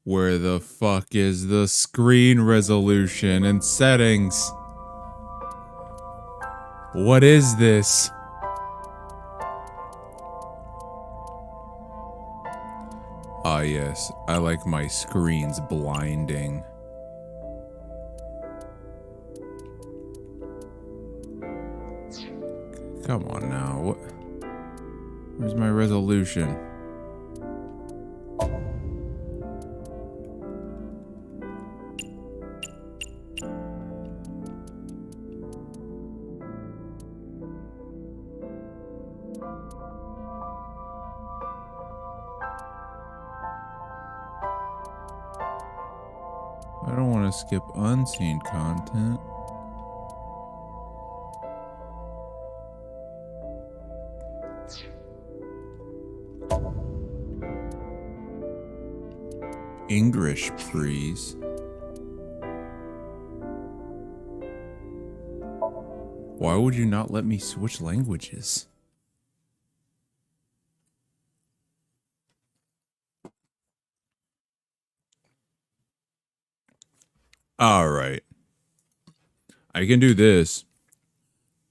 Where the fuck is the screen resolution and settings? What is this? Ah yes, I like my screens blinding. Come on now, what? Where's my resolution? I don't want to skip unseen content. English, please. Why would you not let me switch languages? All right. I can do this,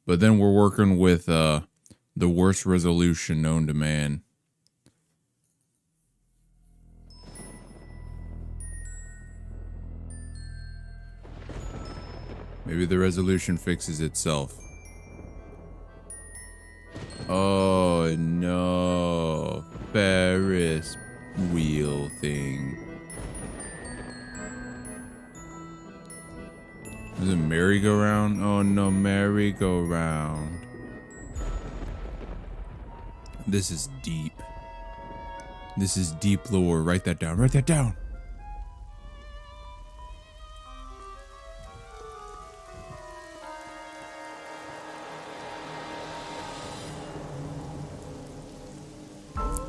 but then we're working with the worst resolution known to man. Maybe the resolution fixes itself. Oh no, Ferris wheel thing. Is it merry-go-round? Oh no, merry-go-round. This is deep. This is deep lore. Write that down. Write that down.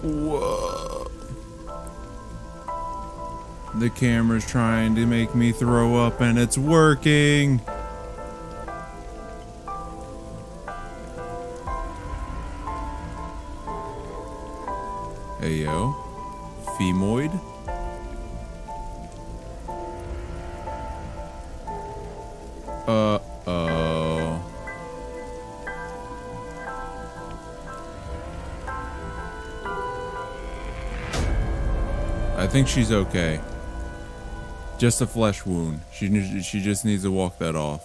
Whoa. The camera's trying to make me throw up and it's working. Hey yo, femoid. Uh-oh. think she's okay. Just a flesh wound. She just needs to walk that off.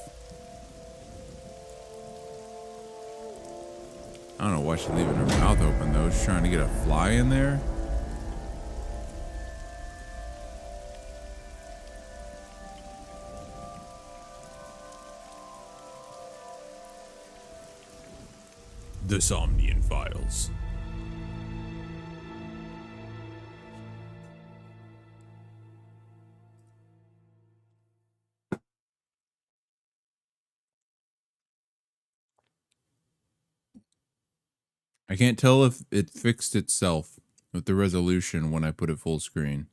I don't know why she's leaving her mouth open though. She's trying to get a fly in there. The Somnium Files. I can't tell if it fixed itself with the resolution when I put it full screen.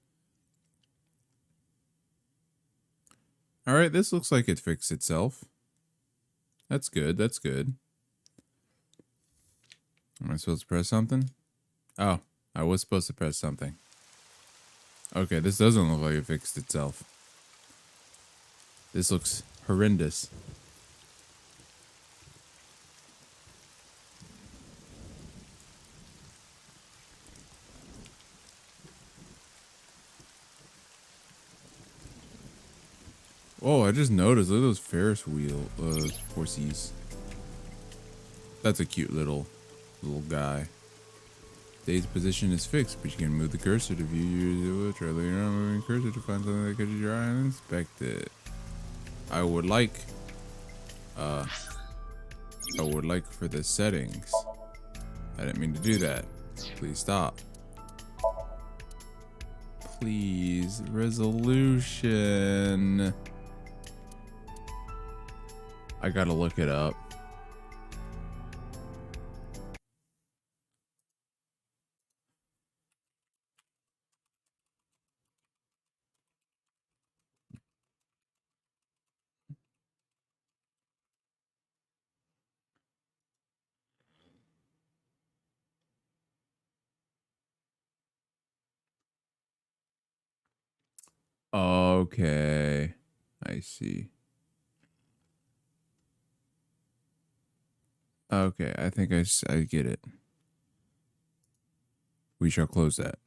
Alright, this looks like it fixed itself. That's good, that's good. Am I supposed to press something? Oh, I was supposed to press something. Okay, this doesn't look like it fixed itself. This looks horrendous. Oh, I just noticed. Look at those Ferris wheel horsies. That's a cute little guy. Day's position is fixed, but you can move the cursor to view. Try later on moving cursor to find something that catches your eye and inspect it. I would like for the settings. I didn't mean to do that. Please stop. Please, resolution. I gotta look it up. Okay, I see. Okay, I think I get it. We shall close that.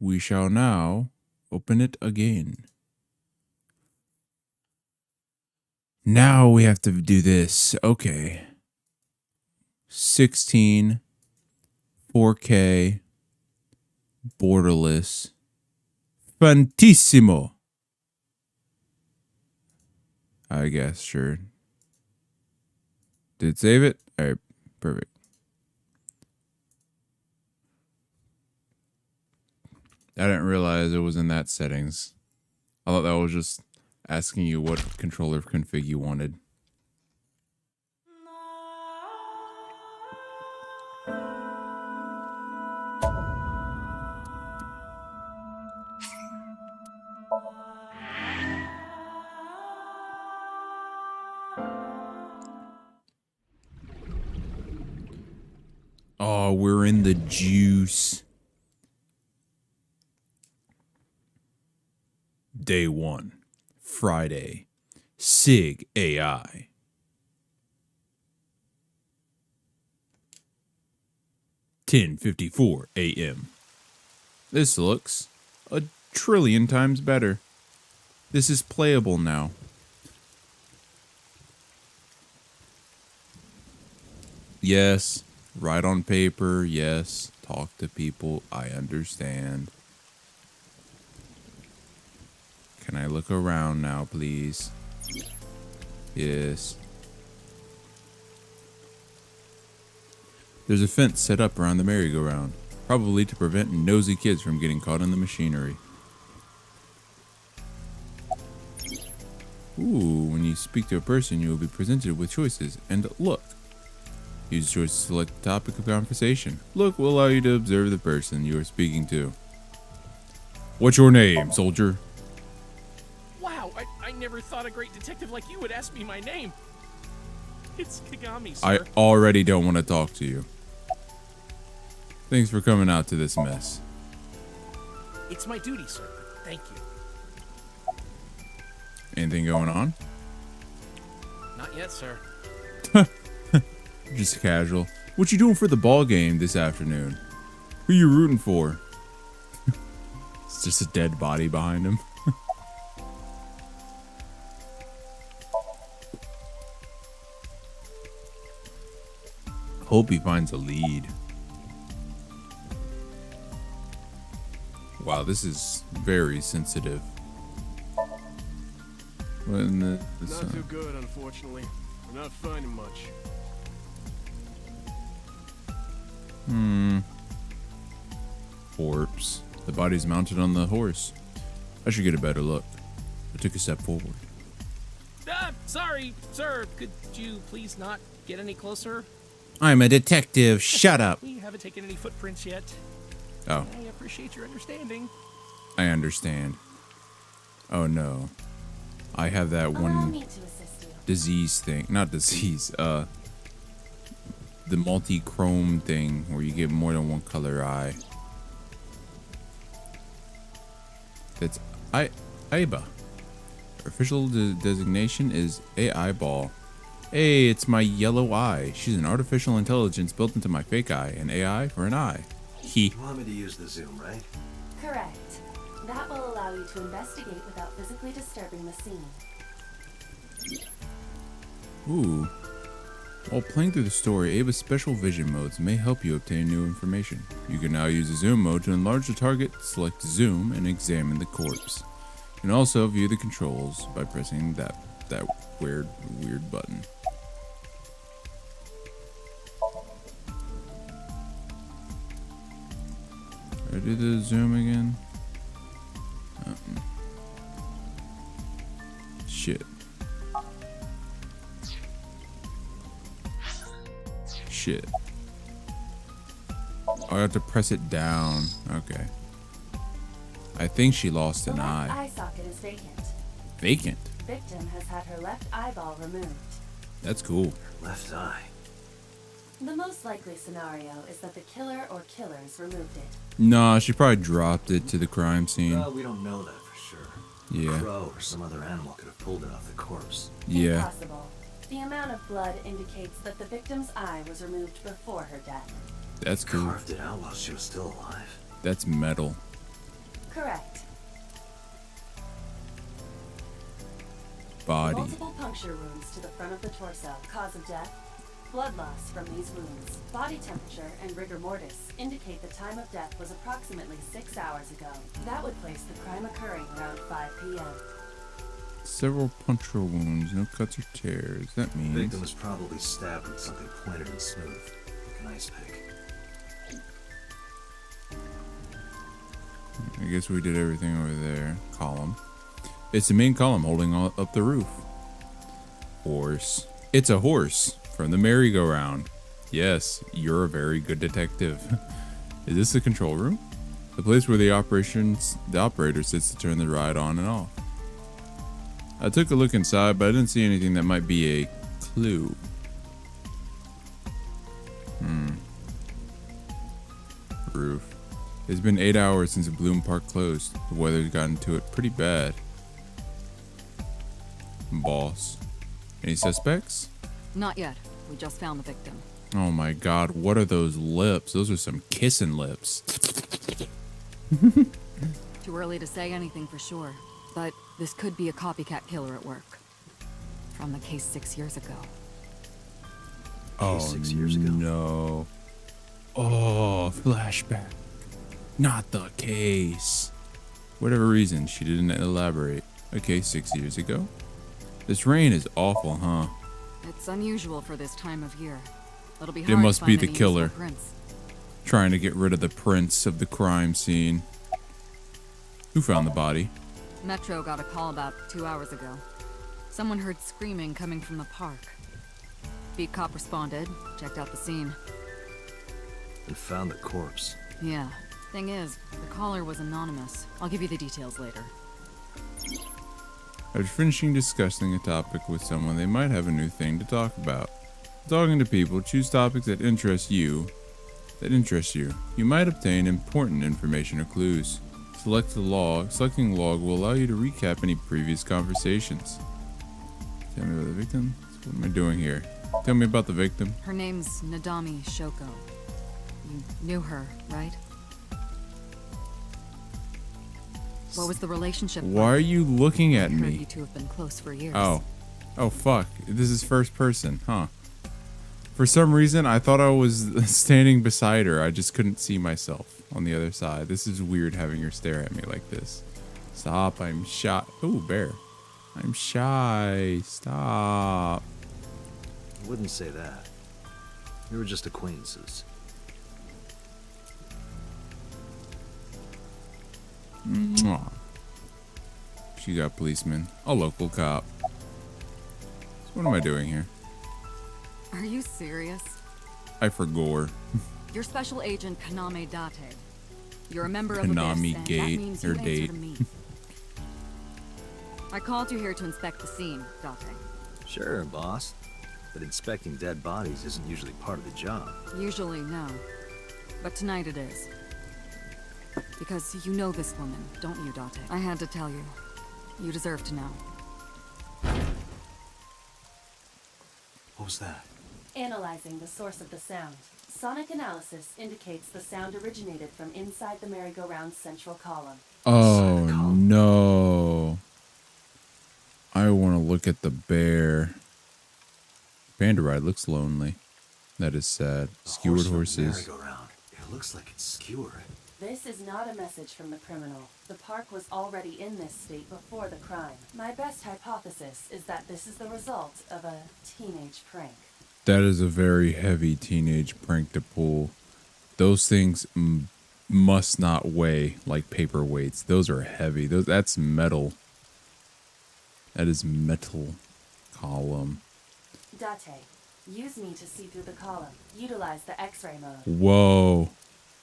We shall now open it again. Now we have to do this. Okay. 16, 4K, borderless. Fantissimo. I guess, sure. Did it save it? Alright, perfect. I didn't realize it was in that settings. I thought that was just asking you what controller config you wanted. Oh, we're in the juice. Day 1, Friday, SIG AI. 10:54 a.m. This looks a trillion times better. This is playable now. Yes, write on paper, yes, talk to people, I understand. Can I look around now, please? Yes. There's a fence set up around the merry-go-round, probably to prevent nosy kids from getting caught in the machinery. Ooh, when you speak to a person, you will be presented with choices. And look. Use the choice to select the topic of conversation. Look will allow you to observe the person you are speaking to. What's your name, soldier? Wow, I never thought a great detective like you would ask me my name. It's Kagami, sir. I already don't want to talk to you. Thanks for coming out to this mess. It's my duty, sir. Thank you. Anything going on? Not yet, sir. Just casual. What you doing for the ball game this afternoon? Who you rooting for? It's just a dead body behind him. Hope he finds a lead. Wow, this is very sensitive. What in the Not too good, unfortunately. We're not finding much. Corpse. The body's mounted on the horse. I should get a better look. I took a step forward. Sorry, sir. Could you please not get any closer? I'm a detective. Shut up. We haven't taken any footprints yet. Oh, I appreciate your understanding. I understand. Oh no. I have that Allow one me to assist you. disease thing. Not disease. The multi-chrome thing where you get more than one color eye. It's AIBA. Her official designation is a eyeball. Hey, it's my yellow eye. She's an artificial intelligence built into my fake eye. An AI for an eye. He. You want me to use the zoom, right? Correct. That will allow you to investigate without physically disturbing the scene. Ooh. While playing through the story, Ava's special vision modes may help you obtain new information. You can now use the zoom mode to enlarge the target, select zoom, and examine the corpse. You can also view the controls by pressing that weird button. I do the zoom again. Shit. Shit. Oh, I have to press it down. Okay. I think she lost The an left eye. eye socket is vacant. Vacant. Victim has had her left eyeball removed. That's cool. Left eye. The most likely scenario is that the killer or killers removed it. Nah, she probably dropped it to the crime scene. Well, we don't know that for sure. Yeah. A crow or some other animal could have pulled it off the corpse. Yeah. Impossible. The amount of blood indicates that the victim's eye was removed before her death. That's cool. Carved it out while she was still alive. That's metal. Correct. Body. Multiple puncture wounds to the front of the torso. Cause of death? Blood loss from these wounds. Body temperature and rigor mortis indicate the time of death was approximately 6 hours ago. That would place the crime occurring around 5 p.m. Several puncture wounds, no cuts or tears. That The means victim was probably stabbed with something pointed and smooth, like an ice pick. I guess we did everything over there. Column. It's the main column holding up the roof. Horse. It's a horse from the merry-go-round. Yes, you're a very good detective. Is this the control room? The place where the operator sits to turn the ride on and off. I took a look inside, but I didn't see anything that might be a clue. Roof. It's been 8 hours since the Bloom Park closed. The weather's gotten to it pretty bad. Boss. Any suspects? Not yet. We just found the victim. Oh my god, what are those lips? Those are some kissing lips. Too early to say anything for sure, but this could be a copycat killer at work. From the case 6 years ago. Oh, 6 years ago. no. Oh, flashback. Not the case. Whatever reason, she didn't elaborate. Okay, 6 years ago. This rain is awful, huh? It's unusual for this time of year. It'll be It hard must to be find the any killer. useful prints. Trying to get rid of the prince of the crime scene. Who found the body? Metro got a call about 2 hours ago. Someone heard screaming coming from the park. Beat cop responded, checked out the scene. And found the corpse. Yeah. Thing is, the caller was anonymous. I'll give you the details later. After finishing discussing a topic with someone, they might have a new thing to talk about. Talking to people, choose topics that interest you. You might obtain important information or clues. Selecting log will allow you to recap any previous conversations. Tell me about the victim. What am I doing here? Tell me about the victim. Her name's Nadami Shoko. You knew her, right? What was the relationship? Why are you looking at I heard me? you two have been close for years. Oh. Oh, fuck. This is first person, huh? For some reason, I thought I was standing beside her. I just couldn't see myself on the other side. This is weird having her stare at me like this. Stop, I'm shy. Ooh, bear. I'm shy. Stop. I wouldn't say that. We were just acquaintances. Mwah. She got policeman. A local cop. So what am I doing here? Are you serious? I forgore. You're Special Agent Kaname Date. You're a member of Konami Abyss, and Gate, that means or you answer date. to me. I called you here to inspect the scene, Date. Sure, boss. But inspecting dead bodies isn't usually part of the job. Usually, no. But tonight it is. Because you know this woman, don't you, Date? I had to tell you. You deserve to know. What was that? Analyzing the source of the sound. Sonic analysis indicates the sound originated from inside the merry-go-round's central column. Oh no. I want to look at the bear. Panda ride looks lonely. That is sad. Skewered horses. Merry-go-round. It looks like it's skewered. This is not a message from the criminal. The park was already in this state before the crime. My best hypothesis is that this is the result of a teenage prank. That is a very heavy teenage prank to pull. Those things must not weigh like paperweights. Those are heavy. That's metal. That is metal column. Date, use me to see through the column. Utilize the X-ray mode. Whoa.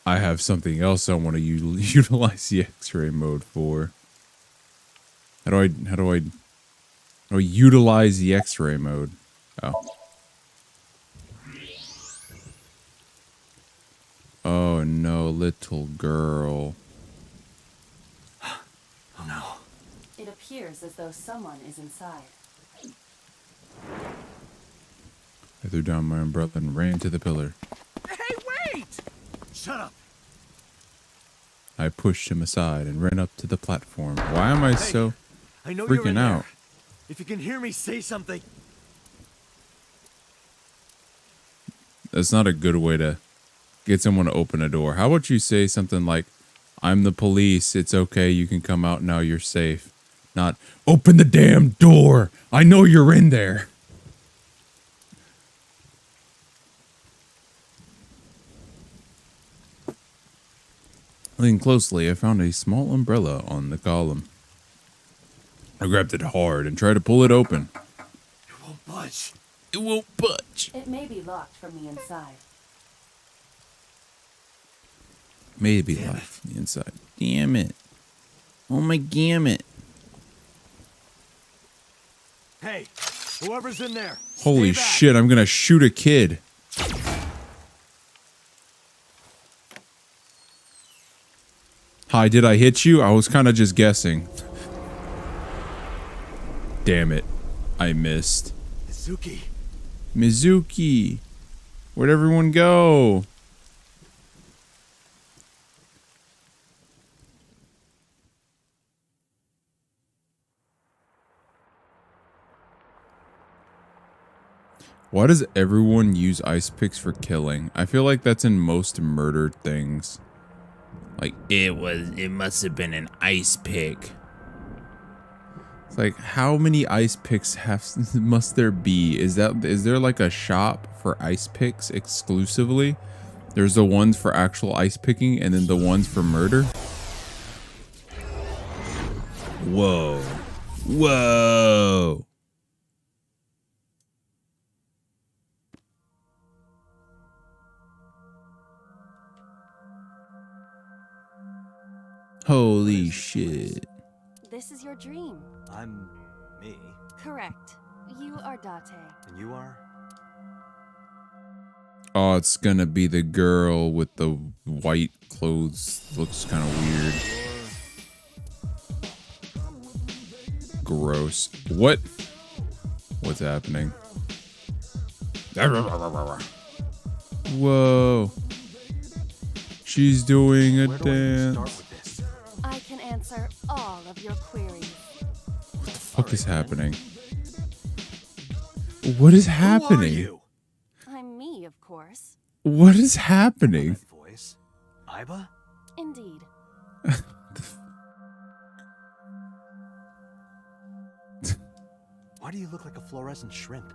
I have something else I want to utilize the X-ray mode for. How do I utilize the X-ray mode? Oh. Oh no, little girl. Oh no. It appears as though someone is inside. I threw down my umbrella and ran to the pillar. Hey, wait! Shut up! I pushed him aside and ran up to the platform. Why am I so I know you're in freaking there. out? If you can hear me, say something. That's not a good way to get someone to open a door. How about you say something like, I'm the police. It's okay. You can come out now. You're safe. Not, open the damn door. I know you're in there. Looking closely, I found a small umbrella on the column. I grabbed it hard and tried to pull it open. It won't budge. It won't budge. It may be locked from the inside. Maybe Damn locked from the inside. Damn it. Oh my gamut. Hey, whoever's in there. Holy stay back. shit, I'm gonna shoot a kid. Hi, did I hit you? I was kind of just guessing. Damn it. I missed. Mizuki. Mizuki. Where'd everyone go? Why does everyone use ice picks for killing? I feel like that's in most murder things. Like, it must have been an ice pick. It's like, how many ice picks must there be? Is there like a shop for ice picks exclusively? There's the ones for actual ice picking and then the ones for murder? Whoa. Whoa. Holy shit. This is your dream. I'm me. Correct. You are Date. And you are? Oh, it's gonna be the girl with the white clothes. Looks kind of weird. Gross. What? What's happening? Whoa. She's doing a Where do I even dance. start with this? I can answer all of your queries. What the fuck is happening? What is happening? I'm me, of course. What is happening? That voice? Iba? Indeed. Why do you look like a fluorescent shrimp?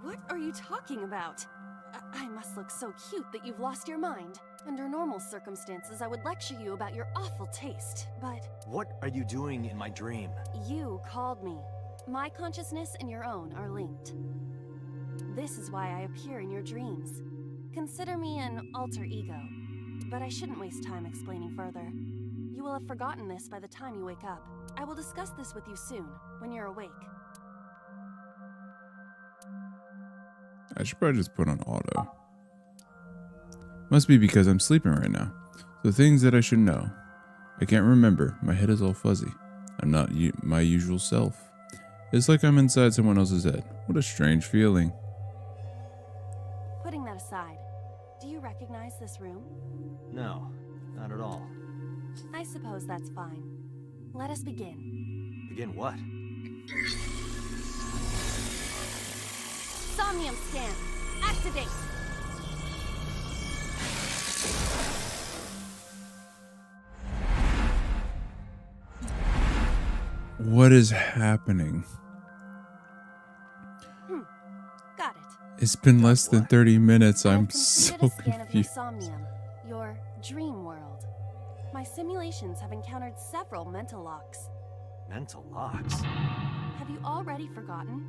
What are you talking about? I must look so cute that you've lost your mind. Under normal circumstances, I would lecture you about your awful taste, but What are you doing in my dream? you called me. My consciousness and your own are linked. This is why I appear in your dreams. Consider me an alter ego, but I shouldn't waste time explaining further. You will have forgotten this by the time you wake up. I will discuss this with you soon, when you're awake. I should probably just put on auto. Must be because I'm sleeping right now. So things that I should know. I can't remember. My head is all fuzzy. I'm not my usual self. It's like I'm inside someone else's head. What a strange feeling. Putting that aside, do you recognize this room? No, not at all. I suppose that's fine. Let us begin. Begin what? Somnium scan. Activate. What is happening? Got it. It's been less than 30 minutes. I have I'm completed so a scan of your confused. somnium, your dream world. My simulations have encountered several mental locks. Mental locks? Have you already forgotten?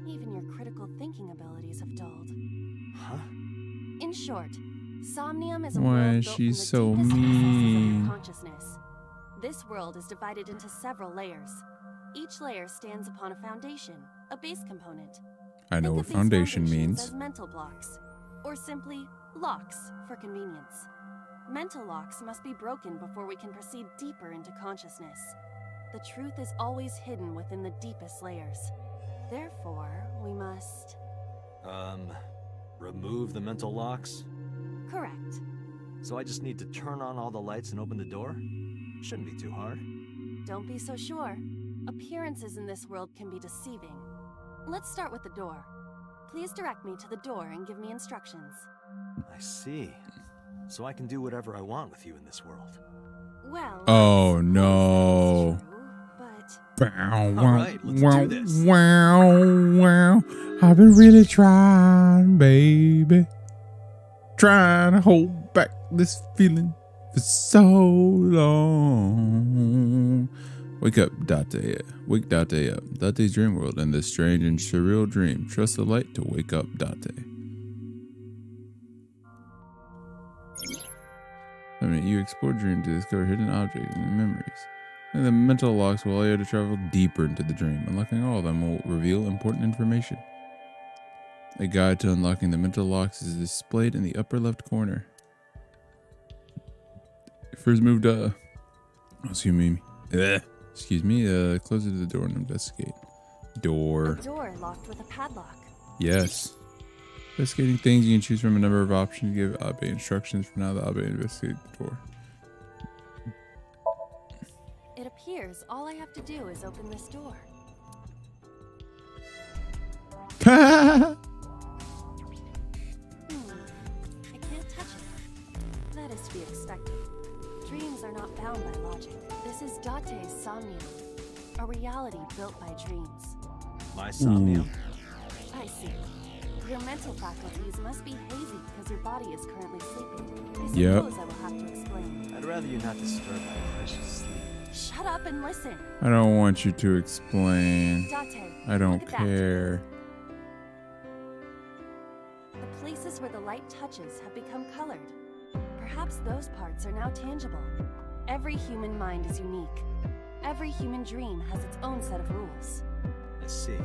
Even your critical thinking abilities have dulled. Huh? In short, Somnium is a Why world is built she from the so deepest recesses of mean? your consciousness. This world is divided into several layers. Each layer stands upon a foundation, a base component. I know Think what of these foundation foundations means. as mental blocks, or simply locks for convenience. Mental locks must be broken before we can proceed deeper into consciousness. The truth is always hidden within the deepest layers. Therefore, we must... Remove the mental locks? Correct. So I just need to turn on all the lights and open the door? Shouldn't be too hard. Don't be so sure. Appearances in this world can be deceiving. Let's start with the door. Please direct me to the door and give me instructions. I see. So I can do whatever I want with you in this world. Well, Oh, I suppose no. that's true, but right, let's do this. Wow. I've been really trying, baby. Trying to hold back this feeling for so long. Wake up, Date. Wake Date up. Date's dream world and this strange and surreal dream. Trust the light to wake up, Date. I mean, you explore dream to discover hidden objects and memories. And the mental locks will allow you to travel deeper into the dream. Unlocking all of them will reveal important information. A guide to unlocking the mental locks is displayed in the upper left corner. First move to... Excuse me. Close it to the door and investigate. Door. a door locked with a padlock. Yes. Investigating things, you can choose from a number of options. Give Abe instructions. For now, the Abe investigate the door. It appears all I have to do is open this door. I can't touch it. That is to be expected. Dreams are not bound by logic. This is Date's Somnium, a reality built by dreams. My Somnium? I see. Your mental faculties must be hazy because your body is currently sleeping. I suppose I will have to explain. I'd rather you not disturb my precious sleep. Shut up and listen. I don't want you to explain. Date, I don't look at that. care. The places where the light touches have become colored. Perhaps those parts are now tangible. Every human mind is unique. Every human dream has its own set of rules. I see.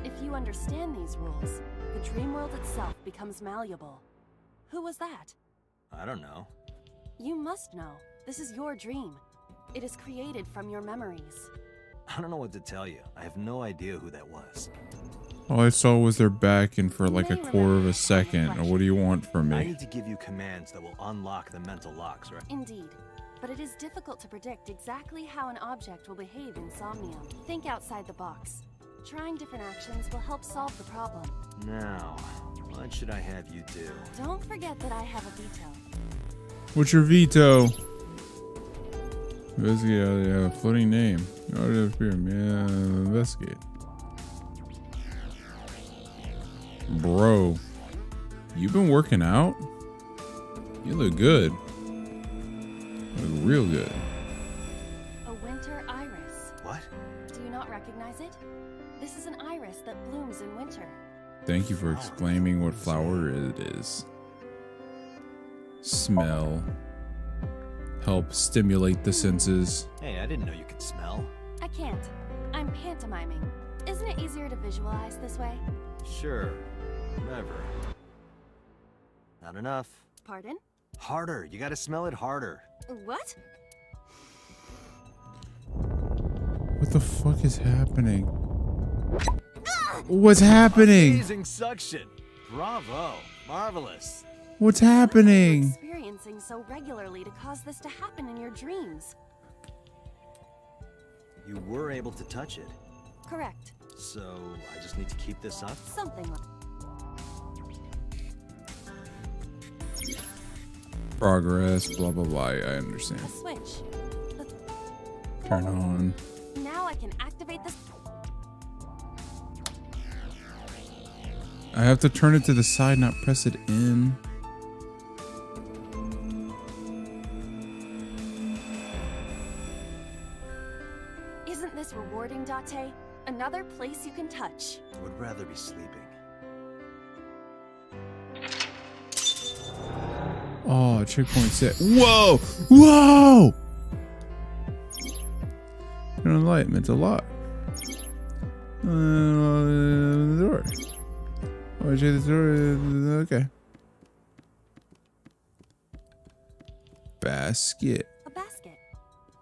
If you understand these rules, the dream world itself becomes malleable. Who was that? I don't know. You must know. This is your dream. It is created from your memories. I don't know what to tell you. I have no idea who that was. All I saw was their back and for You like a may quarter of remember a second. reflection. What do you want from I me? need to give you commands that will unlock the mental locks, right? Indeed. but it is difficult to predict exactly how an object will behave in Somnium. Think outside the box. Trying different actions will help solve the problem. Now, what should I have you do? Don't forget that I have a veto. What's your veto? Investigate. They have a floating name. Investigate. Bro, you been working out? You look good. You look real good. A winter iris. What? Do you not recognize it? This is an iris that blooms in winter. Thank you for explaining what flower it is. Smell. Help stimulate the senses. Hey, I didn't know you could smell. I can't. I'm pantomiming. Isn't it easier to visualize this way? Sure. Whatever. Not enough. Pardon? Harder. You gotta smell it harder. What? What the fuck is happening? What's happening? Amazing suction. Bravo. Marvelous. What's What are you happening? experiencing so regularly to cause this to happen in your dreams? You were able to touch it. Correct. So, I just need to keep this up? Something like Progress, blah blah blah. I understand. a switch. Turn on. Now I can activate this. I have to turn it to the side, not press it in. Isn't this rewarding, Date? Another place you can touch. I would rather be sleeping. Oh, checkpoint set. Whoa! Whoa! Turn on the light. Meant a lot. The door. Oh, check the door. Okay. Basket. A basket.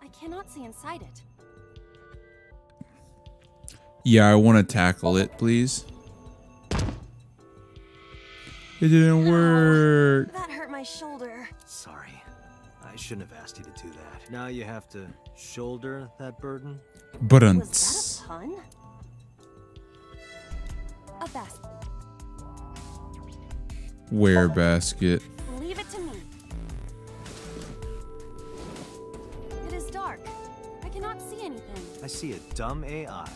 I cannot see inside it. Yeah, I want to tackle it, please. It didn't work. That hurt my shoulder. Sorry. I shouldn't have asked you to do that. Now you have to shoulder that burden? But Was that a pun? A basket. where basket? Leave it to me. It is dark. I cannot see anything. I see a dumb AI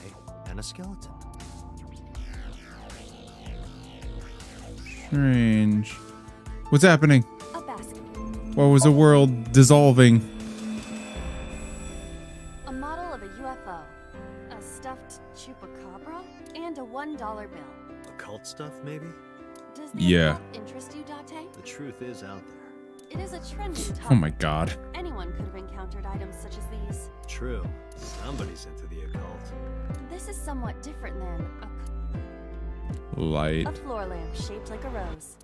and a skeleton. Strange. What's happening? A basket. Why was the world dissolving? A model of a UFO. A stuffed chupacabra. And a $1 bill. Occult stuff, maybe? Does the Yeah. occult interest you, Date? The truth is out there. It is a trendy topic. Oh my god. Anyone could have encountered items such as these. True. Somebody's into the occult. This is somewhat different than Light. a floor lamp shaped like a rose.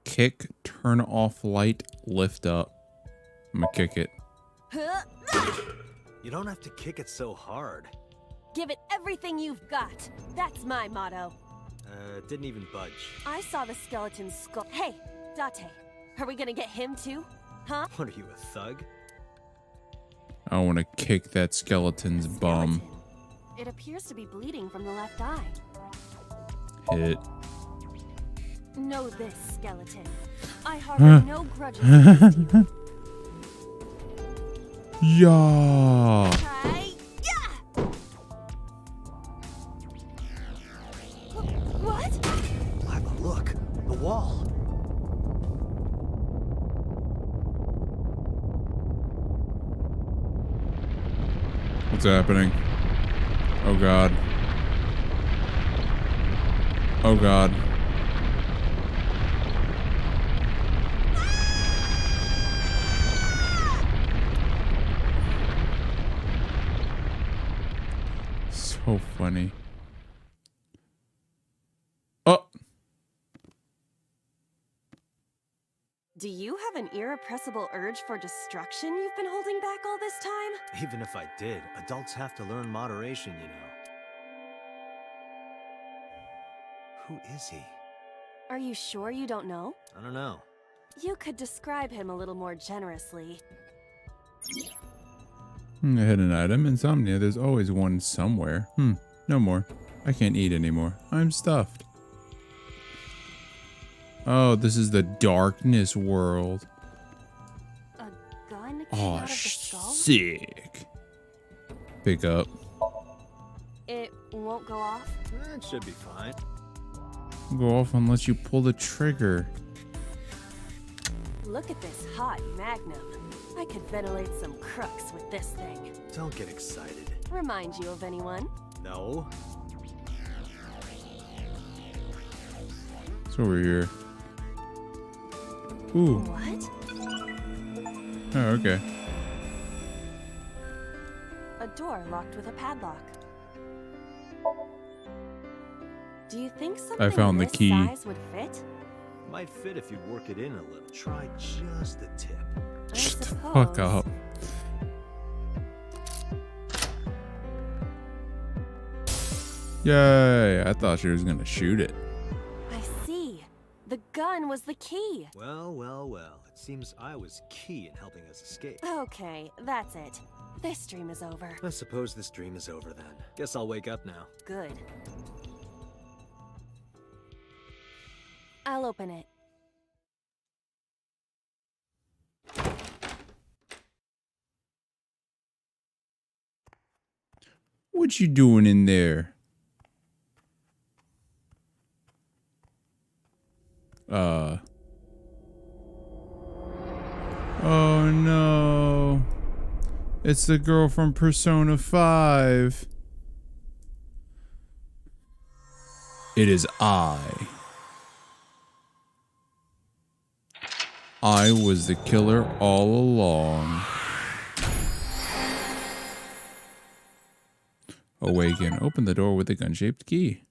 Kick, turn off light, lift up. I'm gonna kick it. You don't have to kick it so hard. Give it everything you've got. That's my motto. Didn't even budge. I saw the skeleton's skull. Hey, Date, are we gonna get him too? Huh? What are you, a thug? I want to kick that skeleton's bum. Skeleton. It appears to be bleeding from the left eye. Hit. Know this, skeleton. I harbor no grudges against you. Yeah. Hi-ya! What? Lila, look! The wall! What's happening? Oh god. Oh god. So funny. Oh. Do you have an irrepressible urge for destruction you've been holding back all this time? Even if I did, adults have to learn moderation, you know. Who is he? Are you sure you don't know? I don't know. You could describe him a little more generously. A hidden item. Insomnia. There's always one somewhere. No more. I can't eat anymore. I'm stuffed. Oh, this is the darkness world. A gun came Oh, out of the skull? sick. Pick up. It won't go off? It should be fine. Go off unless you pull the trigger. Look at this hot magnum. I could ventilate some crooks with this thing. Don't get excited. Remind you of anyone? No. It's over here. Ooh. What? Oh, okay. A door locked with a padlock. Do you think something found the this key. size would fit? Might fit if you work it in a little. Try just the tip. I Shut the suppose. fuck up. Yay! I thought she was gonna shoot it. I see. The gun was the key. Well, well, well. It seems I was key in helping us escape. Okay, that's it. This dream is over. I suppose this dream is over then. Guess I'll wake up now. Good. I'll open it. What you doing in there? Oh no. It's the girl from Persona 5. It is I. I was the killer all along. Awaken. Open the door with a gun-shaped key.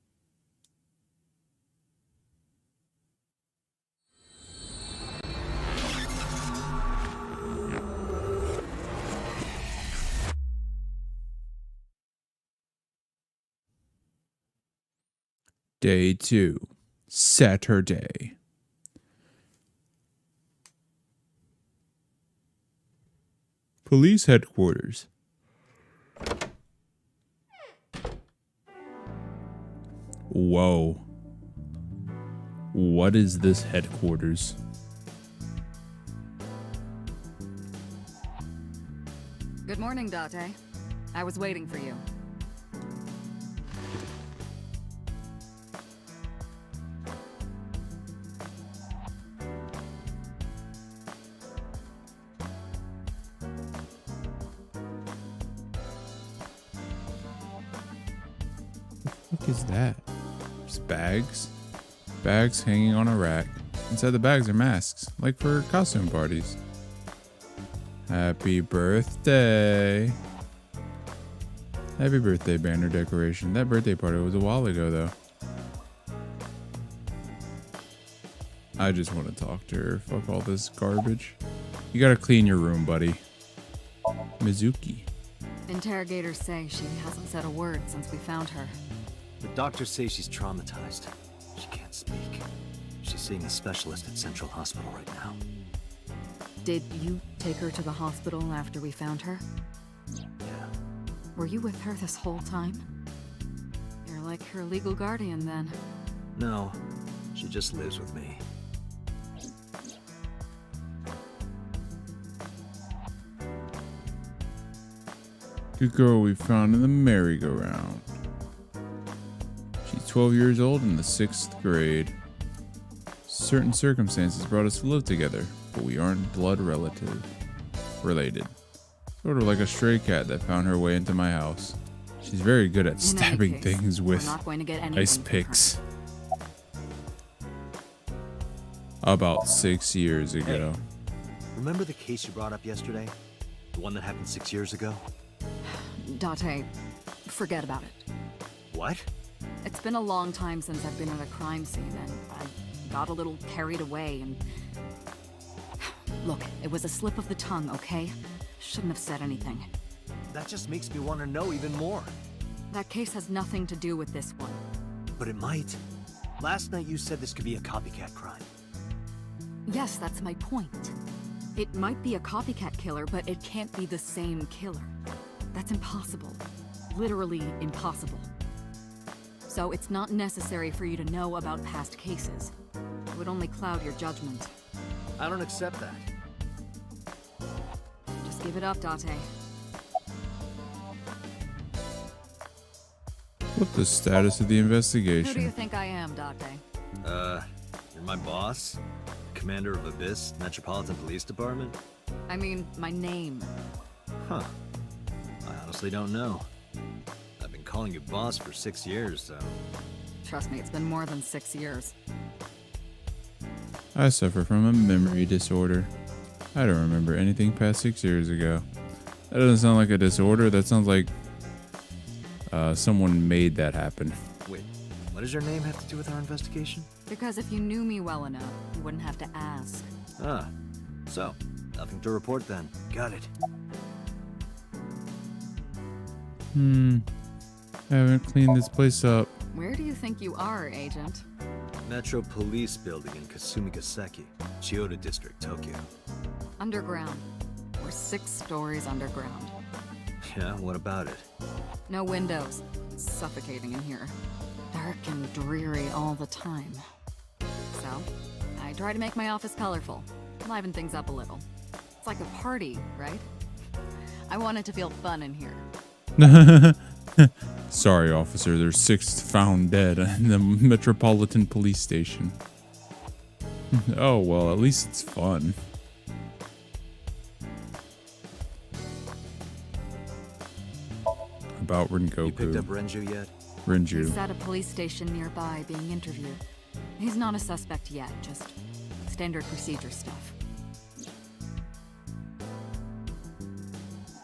Day 2. Saturday. Police headquarters. Whoa. What is this headquarters? Good morning, Date. I was waiting for you. What is that? Just bags? Bags hanging on a rack. Inside the bags are masks, like for costume parties. Happy birthday. Happy birthday banner decoration. That birthday party was a while ago, though. I just want to talk to her. Fuck all this garbage. You gotta clean your room, buddy. Mizuki. Interrogators say she hasn't said a word since we found her. The doctors say she's traumatized. She can't speak. She's seeing a specialist at Central Hospital right now. Did you take her to the hospital after we found her? Yeah. Were you with her this whole time? You're like her legal guardian then. No, she just lives with me. Good girl we found in the merry-go-round. She's 12 years old in the 6th grade. Certain circumstances brought us to live together, but we aren't blood related. Sort of like a stray cat that found her way into my house. She's very good at In any stabbing case, things with we're not going to get anything ice from her. picks. About 6 years ago. Remember the case you brought up yesterday? The one that happened 6 years ago? Date, forget about it. What? It's been a long time since I've been at a crime scene, and I got a little carried away, and... Look, it was a slip of the tongue, okay? Shouldn't have said anything. That just makes me want to know even more. That case has nothing to do with this one. But it might. Last night you said this could be a copycat crime. Yes, that's my point. It might be a copycat killer, but it can't be the same killer. That's impossible. Literally impossible. So it's not necessary for you to know about past cases. It would only cloud your judgment. I don't accept that. Just give it up, Date. What's the status of the Who do you investigation? think I am, Date? You're my boss? Commander of Abyss Metropolitan Police Department? I mean, my name. Huh. I honestly don't know. I've been calling you boss for 6 years, so... Trust me, it's been more than 6 years. I suffer from a memory disorder. I don't remember anything past 6 years ago. That doesn't sound like a disorder. That sounds like someone made that happen. Wait, what does your name have to do with our investigation? Because if you knew me well enough, you wouldn't have to ask. Ah, so, nothing to report then. Got it. I haven't cleaned this place up. Where do you think you are, Agent? Metro Police Building in Kasumigaseki, Chiyoda District, Tokyo. Underground. We're 6 stories underground. Yeah, what about it? No windows. It's suffocating in here. Dark and dreary all the time. So, I try to make my office colorful, liven things up a little. It's like a party, right? I want it to feel fun in here. Sorry, officer. There's 6 found dead in the Metropolitan Police Station. Oh, well, at least it's fun. About Rengoku. You picked up Renju yet? Renju. He's at a police station nearby being interviewed. He's not a suspect yet, just standard procedure stuff.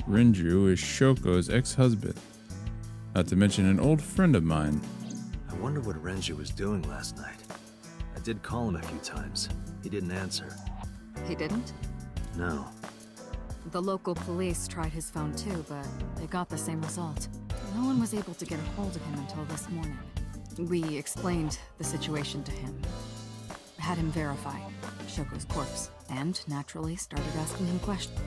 Renju is Shoko's ex-husband. Not to mention an old friend of mine. I wonder what Renju was doing last night. I did call him a few times. He didn't answer. He didn't? No. The local police tried his phone too, but they got the same result. No one was able to get a hold of him until this morning. We explained the situation to him. Had him verify Shoko's corpse, and naturally started asking him questions.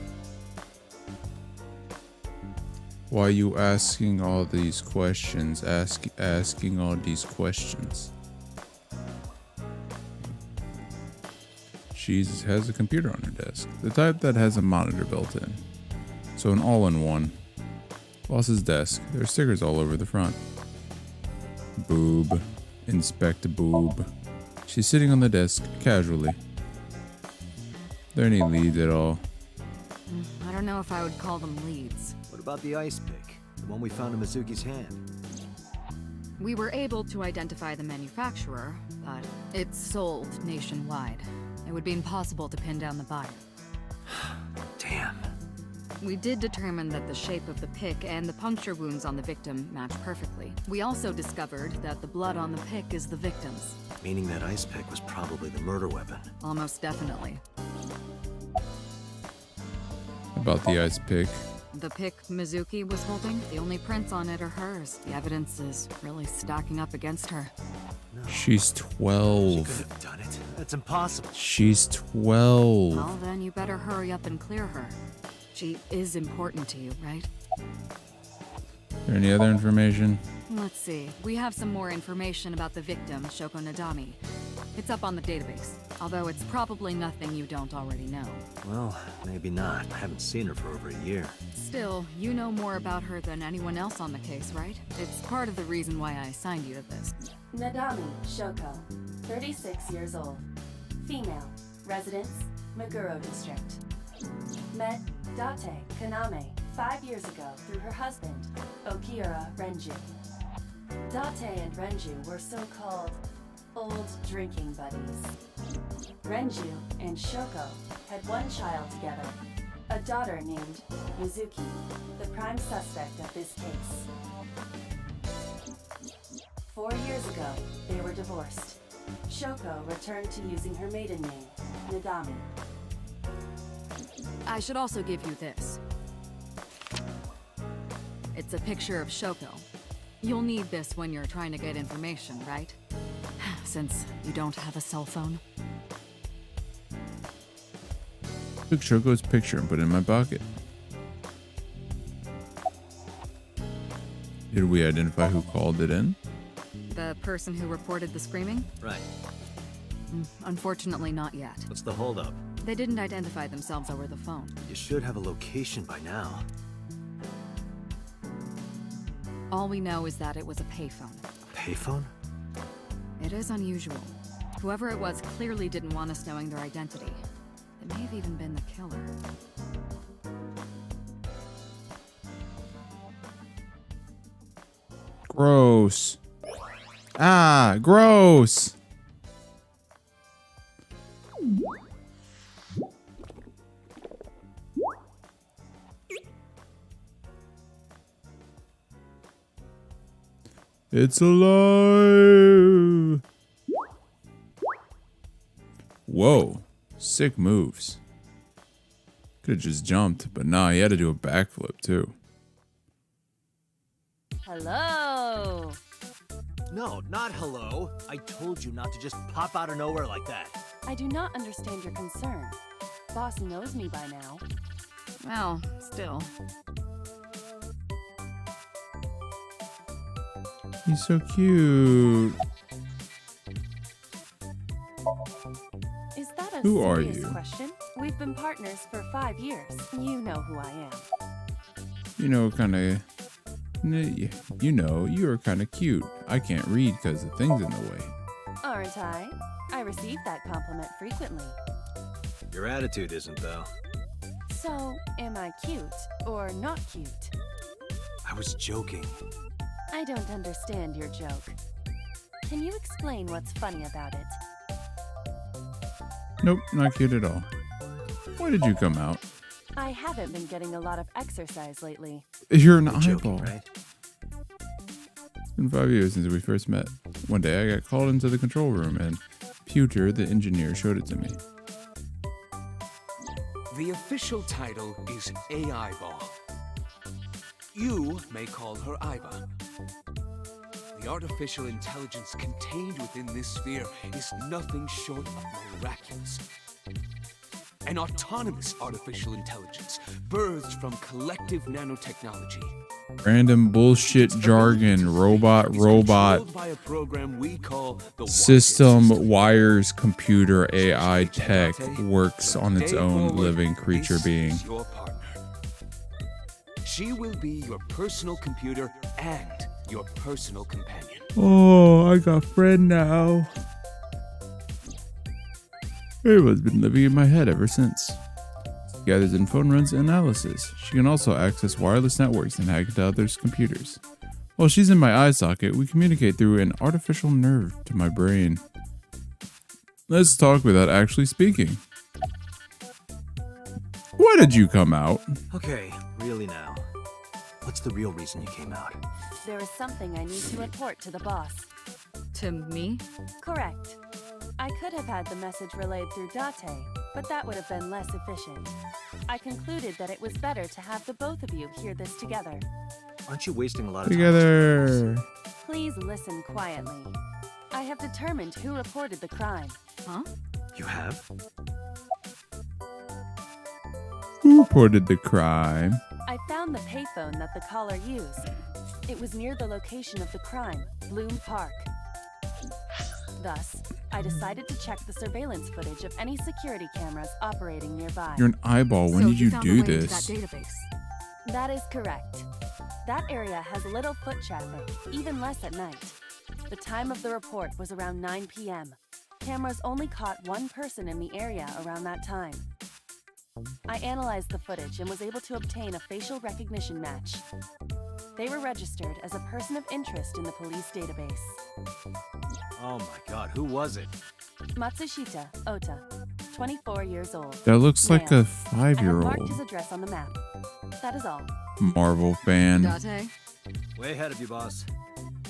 Why you asking all these questions? Asking all these questions. She has a computer on her desk, the type that has a monitor built in. So an all-in-one. Boss's desk. There are stickers all over the front. Boob. Inspect boob. She's sitting on the desk casually. Are there any leads at all? I don't know if I would call them leads. What about the ice pick? The one we found in Mizuki's hand? We were able to identify the manufacturer, but it's sold nationwide. It would be impossible to pin down the buyer. Damn. We did determine that the shape of the pick and the puncture wounds on the victim match perfectly. We also discovered that the blood on the pick is the victim's. Meaning that ice pick was probably the murder weapon. Almost definitely. About the ice pick. The pick Mizuki was holding, the only prints on it are hers. The evidence is really stacking up against her. No. She's She 12. could have done it. That's impossible. She's 12. Well, then you better hurry up and clear her. She is important to you, right? Is there any other information? Let's see. We have some more information about the victim, Shoko Nadami. It's up on the database, although it's probably nothing you don't already know. Well, maybe not. I haven't seen her for over a year. Still, you know more about her than anyone else on the case, right? It's part of the reason why I assigned you to this. Nadami Shoko, 36 years old. Female. Residence, Meguro District. Met Date Kaname 5 years ago through her husband, Okiura Renju. Date and Renju were so-called old drinking buddies. Renju and Shoko had one child together, a daughter named Mizuki, the prime suspect of this case. 4 years ago, they were divorced. Shoko returned to using her maiden name, Nadami. I should also give you this. It's a picture of Shoko. You'll need this when you're trying to get information, right? Since you don't have a cell phone. Took Shoko's picture and put it in my pocket. Did we identify who called it in? The person who reported the screaming? Right. Unfortunately, not yet. What's the holdup? They didn't identify themselves over the phone. You should have a location by now. All we know is that it was a payphone. A payphone? It is unusual. Whoever it was clearly didn't want us knowing their identity. It may have even been the killer. Gross. Ah, gross. It's alive. Whoa, sick moves. Could have just jumped, but nah, he had to do a backflip too. Hello. No, not hello. I told you not to just pop out of nowhere like that. I do not understand your concern. Boss knows me by now. Well, still. He's so cute. Is that a Who are serious you? question? We've been partners for 5 years. You know who I am. You know, kind of. You know, you are kind of cute. I can't read because the thing's in the way. Aren't I? I receive that compliment frequently. Your attitude isn't, though. So, am I cute or not cute? I was joking. I don't understand your joke. Can you explain what's funny about it? Nope, not cute at all. Why did you come out? I haven't been getting a lot of exercise lately. You're an You're joking, eyeball. right? It's been 5 years since we first met. One day I got called into the control room and Pewter, the engineer, showed it to me. The official title is AI Ball. You may call her Iva. The artificial intelligence contained within this sphere is nothing short of miraculous. An autonomous artificial intelligence birthed from collective nanotechnology. Random bullshit jargon, robot, Controlled by a program we call the system, Wire wires, computer, AI, tech, System. works on its Day own forward, living creature this being. is your partner. She will be your personal computer and your personal companion. Oh, I got friend now. Ava's been living in my head ever since. She gathers info and runs analysis. She can also access wireless networks and hack into others' computers. While she's in my eye socket, we communicate through an artificial nerve to my brain. Let's talk without actually speaking. Why did you come out? Okay, really now. What's the real reason you came out? There is something I need to report to the boss. To me? Correct. I could have had the message relayed through Date, but that would have been less efficient. I concluded that it was better to have the both of you hear this together. Aren't you wasting a lot of time? Together. Please listen quietly. I have determined who reported the crime. Huh? You have? Who reported the crime? I found the payphone that the caller used. It was near the location of the crime, Bloom Park. Thus, I decided to check the surveillance footage of any security cameras operating nearby. You're an eyeball. When So did you found a do way into this? that database. That is correct. That area has little foot traffic, even less at night. The time of the report was around 9 p.m. Cameras only caught one person in the area around that time. I analyzed the footage and was able to obtain a facial recognition match. They were registered as a person of interest in the police database. Oh my god, who was it? Matsushita Ota, 24 years old. That looks like Male. a I have marked 5-year-old his address on the map. That is all. Marvel fan. Date? Way ahead of you, boss.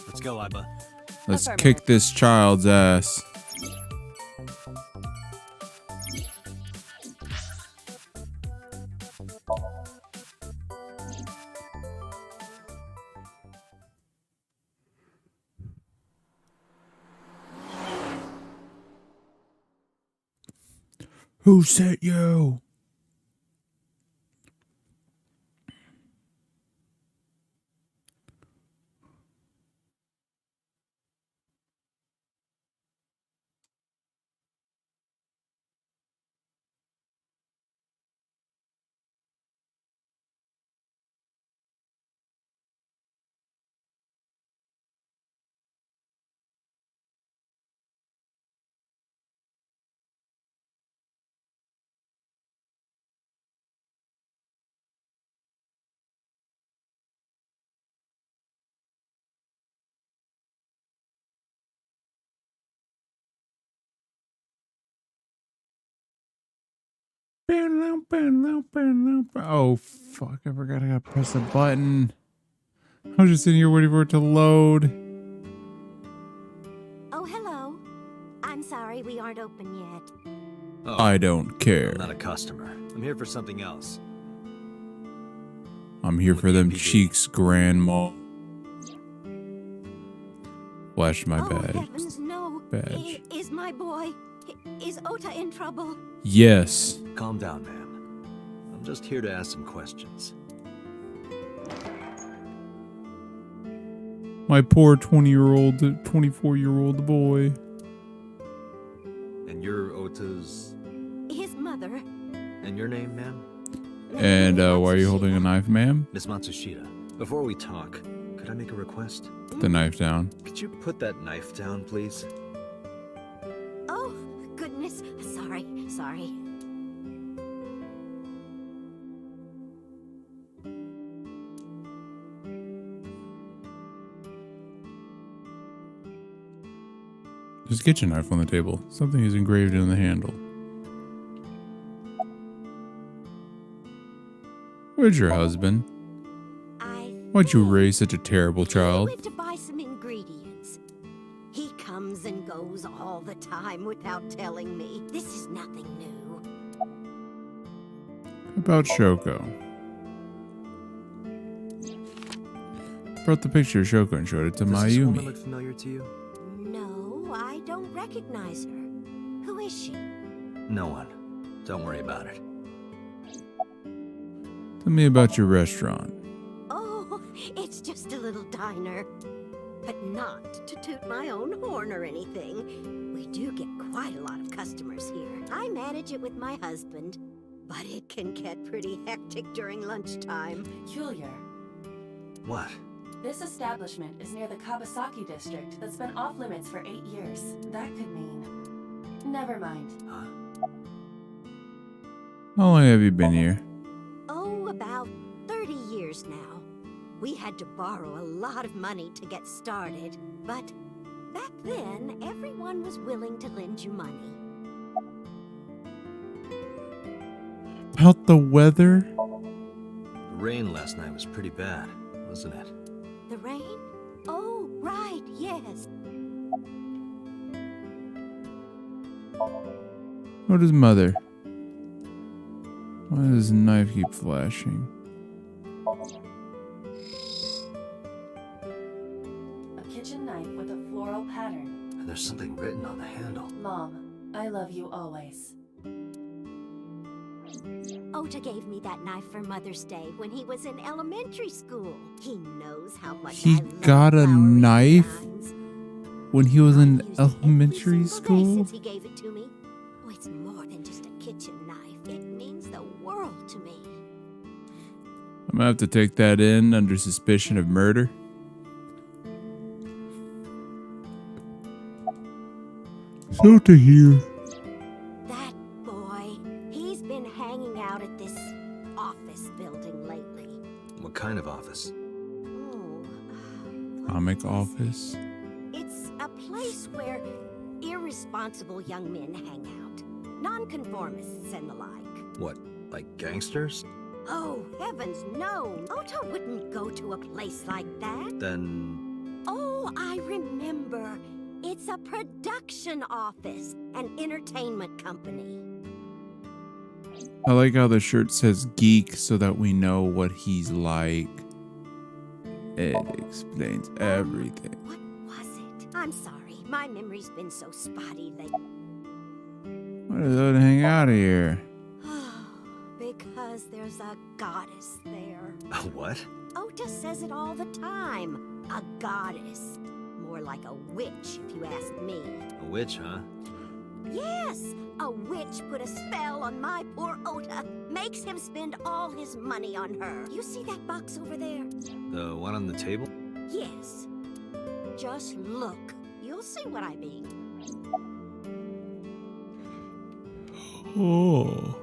Let's go, Iba. Let's Affirmative. kick this child's ass. Who sent you? Oh, fuck. I forgot I gotta press the button. I was just sitting here waiting for it to load. Oh, hello. I'm sorry we aren't open yet. Oh, I don't care. I'm not a customer. I'm here for something else. I'm here for them PD. cheeks, grandma. Flash my Oh, badge. heavens, no. Badge. Is my boy... Is Ota in trouble? Yes. Calm down, ma'am. I'm just here to ask some questions. My poor 20-year-old, 24-year-old boy. And you're Ota's... His mother. And your name, ma'am? And why are you holding a knife, ma'am? Miss Matsushita, before we talk, could I make a request? Put the knife down. Could you put that knife down, please? Oh, goodness. Sorry. Just get your knife on the table. Something is engraved in the handle. Where's your husband? Why'd you raise such a terrible child? He went to buy some ingredients. He comes and goes all the time without telling me. This is nothing new. About Shoko. Brought the picture of Shoko and showed it to Does this woman Mayumi. look familiar to you? No, I don't recognize her. Who is she? No one. Don't worry about it. Tell me about your restaurant. Oh, it's just a little diner. But not to toot my own horn or anything. We do get quite a lot of customers here. I manage it with my husband, but it can get pretty hectic during lunchtime. Peculiar. What? This establishment is near the Kawasaki district that's been off limits for 8 years. That could mean... Never mind. Huh? How long have you been here? Oh, about 30 years now. We had to borrow a lot of money to get started, but back then, everyone was willing to lend you money. About the weather? The rain last night was pretty bad, wasn't it? The rain? Oh, right, yes. What is mother? Why does the knife keep flashing? A kitchen knife with a floral pattern. And there's something written on the handle. Mom, I love you always. Ota gave me that knife for Mother's Day when he was in elementary school. He knows how much He I love got a flowery knife designs. when he was in I've used it every elementary single day school? since he gave it to me. Oh, it's more than just a kitchen knife. It means the world to me. I'm gonna have to take that in under suspicion of murder. So to hear. That boy, he's been hanging out at this office building lately. What kind of office? Oh, Comic office. it's a place where irresponsible young men hang out. Nonconformists and the like. What, like gangsters? Oh, heavens, no! Ota wouldn't go to a place like that. Then... Oh, I remember. It's a production office, an entertainment company. I like how the shirt says geek so that we know what he's like. It explains everything. What was it? I'm sorry. My memory's been so spotty lately. Why does Oda hang out of here? Because there's a goddess there. A what? Ota says it all the time. A goddess. More like a witch, if you ask me. A witch, huh? Yes! A witch put a spell on my poor Ota. Makes him spend all his money on her. You see that box over there? The one on the table? Yes. Just look. You'll see what I mean. Oh.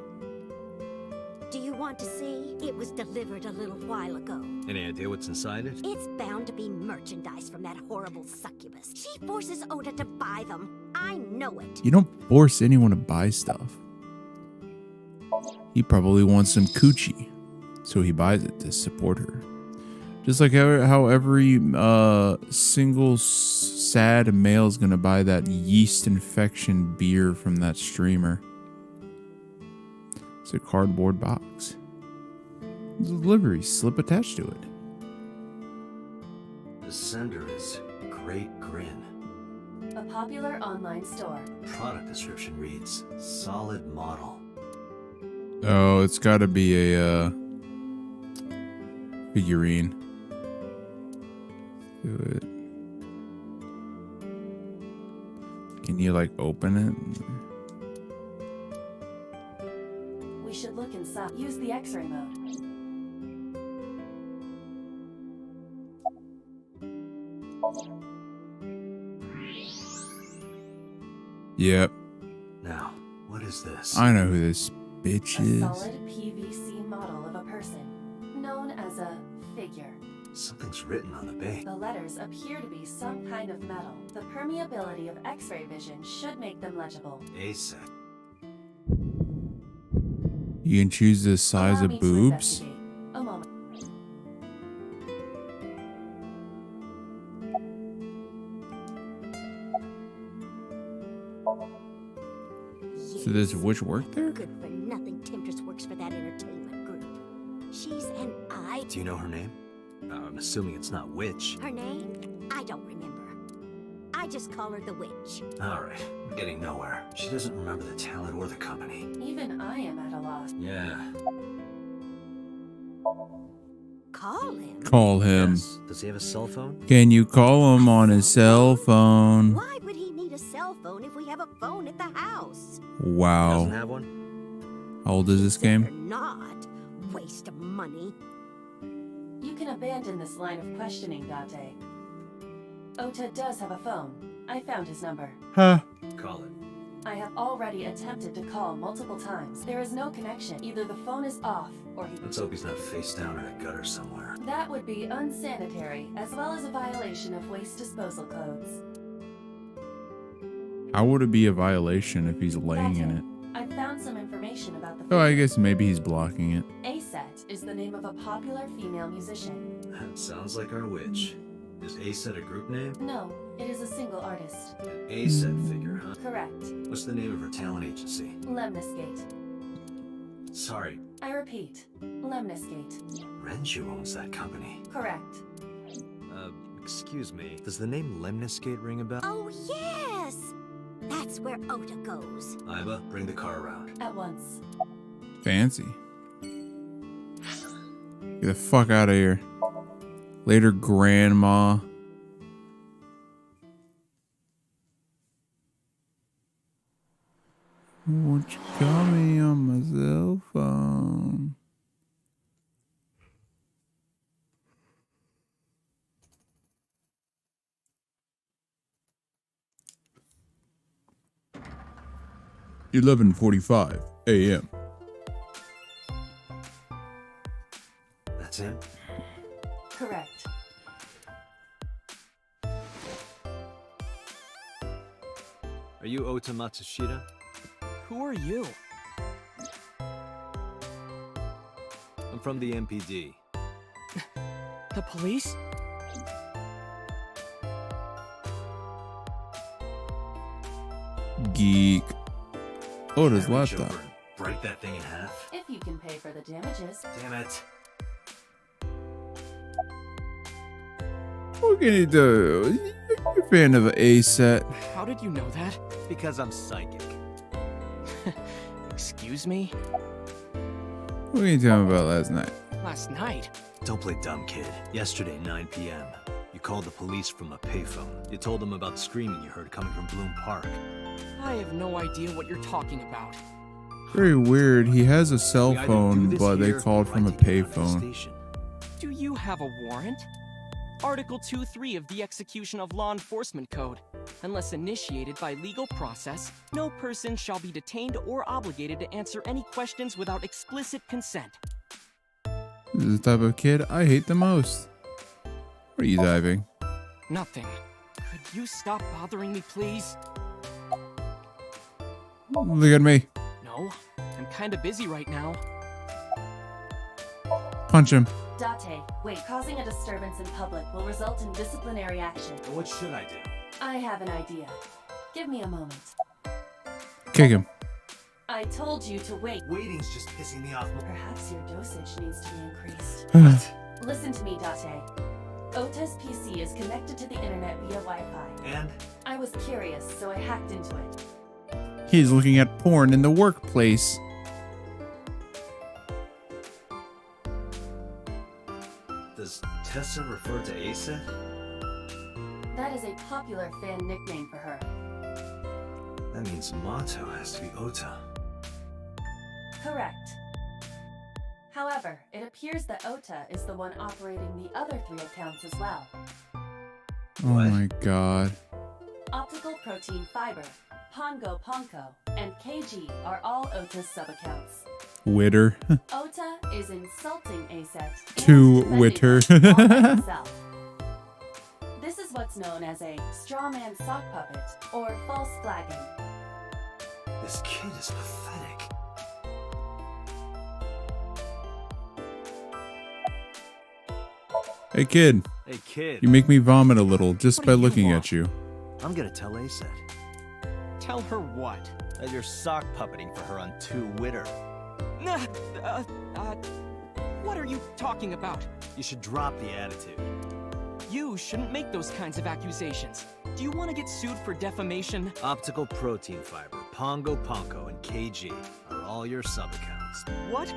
Do you want to see? It was delivered a little while ago. Any idea what's inside it? It's bound to be merchandise from that horrible succubus. She forces Ota to buy them. I know it. You don't force anyone to buy stuff. He probably wants some coochie, so he buys it to support her. Just like how every single sad male is gonna buy that yeast infection beer from that streamer. It's a cardboard box. There's a delivery slip attached to it. The sender is Great Grin. A popular online store. Product description reads, solid model. Oh, it's gotta be a figurine. Do it. Can you like open it? We should look inside. Use the X-ray mode. Yep. Now, what is this? I know who this bitch A is. solid PVC model of a person, known as a figure. Something's written on the base. The letters appear to be some kind of metal. The permeability of X-ray vision should make them legible. ASEC. You can choose the size Allow of me to boobs. investigate. A moment. So does witch work there? Good for nothing temptress works for that entertainment group. She's an I. Do you know her name? I'm assuming it's not Witch. Her name? I don't remember. I just call her the witch. Alright, we're getting nowhere. She doesn't remember the talent or the company. Even I am at a loss. Yeah. Call him? Call him. Yes. Does he have a cell phone? Can you call him on his cell phone? Why would he need a cell phone if we have a phone at the house? Doesn't Wow. have one? How old is this Consider game? Not. Waste of money. You can abandon this line of questioning, Date. Ota does have a phone. I found his number. Huh. Call it. I have already attempted to call multiple times. There is no connection. Either the phone is off, or he... Let's hope he's not face down in a gutter somewhere. That would be unsanitary, as well as a violation of waste disposal codes. How would it be a violation if he's laying in it? I found some information about the Oh, I guess maybe he's blocking it. ASET is the name of a popular female musician. That sounds like our witch. Is ASET a group name? No, it is a single artist. An ASET figure, huh? Correct. What's the name of her talent agency? Lemniscate. Sorry, I repeat, Lemniscate. Renju owns that company. Correct. Excuse me. Does the name Lemniscate ring a bell? Oh, yes! That's where Ota goes. Iba, bring the car around. At once. Fancy. Get the fuck out of here. Later, Grandma. Won't you call me on my cell phone? $11:45 a.m. That's him? Correct. Are you Ota Matsushita? Who are you? I'm from the MPD. The police? Geek. Ota's Can I reach laptop. over and break that thing in half? If you can pay for the damages. Damn it. What can you do? You're a fan of the A-set. How did you know that? Because I'm psychic. Excuse me? What can you tell me about last night? Last night? Don't play dumb, kid. Yesterday, 9 p.m. You called the police from a payphone. You told them about the screaming you heard coming from Bloom Park. I have no idea what you're talking about. Very weird. He has a cell We either do phone, this but they here called or from I a take you down to the payphone. station. Do you have a warrant? Article 2.3 of the Execution of Law Enforcement Code. Unless initiated by legal process, no person shall be detained or obligated to answer any questions without explicit consent. This is the type of kid I hate the most. What are you typing? Nothing. Could you stop bothering me, please? Look at me. No, I'm kinda busy right now. Punch him. Date, wait, causing a disturbance in public will result in disciplinary action. And what should I do? I have an idea. Give me a moment. Kick him. I told you to wait. Waiting's just pissing me off. Perhaps your dosage needs to be increased. Listen to me, Date. Ota's PC is connected to the internet via Wi-Fi. And? I was curious, so I hacked into it. He's looking at porn in the workplace. Does Tessa refer to Aset? That is a popular fan nickname for her. That means Mato has to be Ota. Correct. However, it appears that Ota is the one operating the other 3 accounts as well. Oh my god. Optical Protein Fiber, Pongo Ponko, and KG are all Ota's sub-accounts. Witter. Ota is insulting Aset To Witter. himself. This is what's known as a strawman sock puppet or false flagging. This kid is pathetic. Hey kid, Hey kid, you make me vomit a little just What by do you looking want? at you. I'm gonna tell Aset. Tell her what? That you're sock puppeting for her on 2 Witter. Nah, what are you talking about? You should drop the attitude. You shouldn't make those kinds of accusations. Do you want to get sued for defamation? Optical Protein Fiber, Pongo Ponko, and KG are all your sub-accounts. What?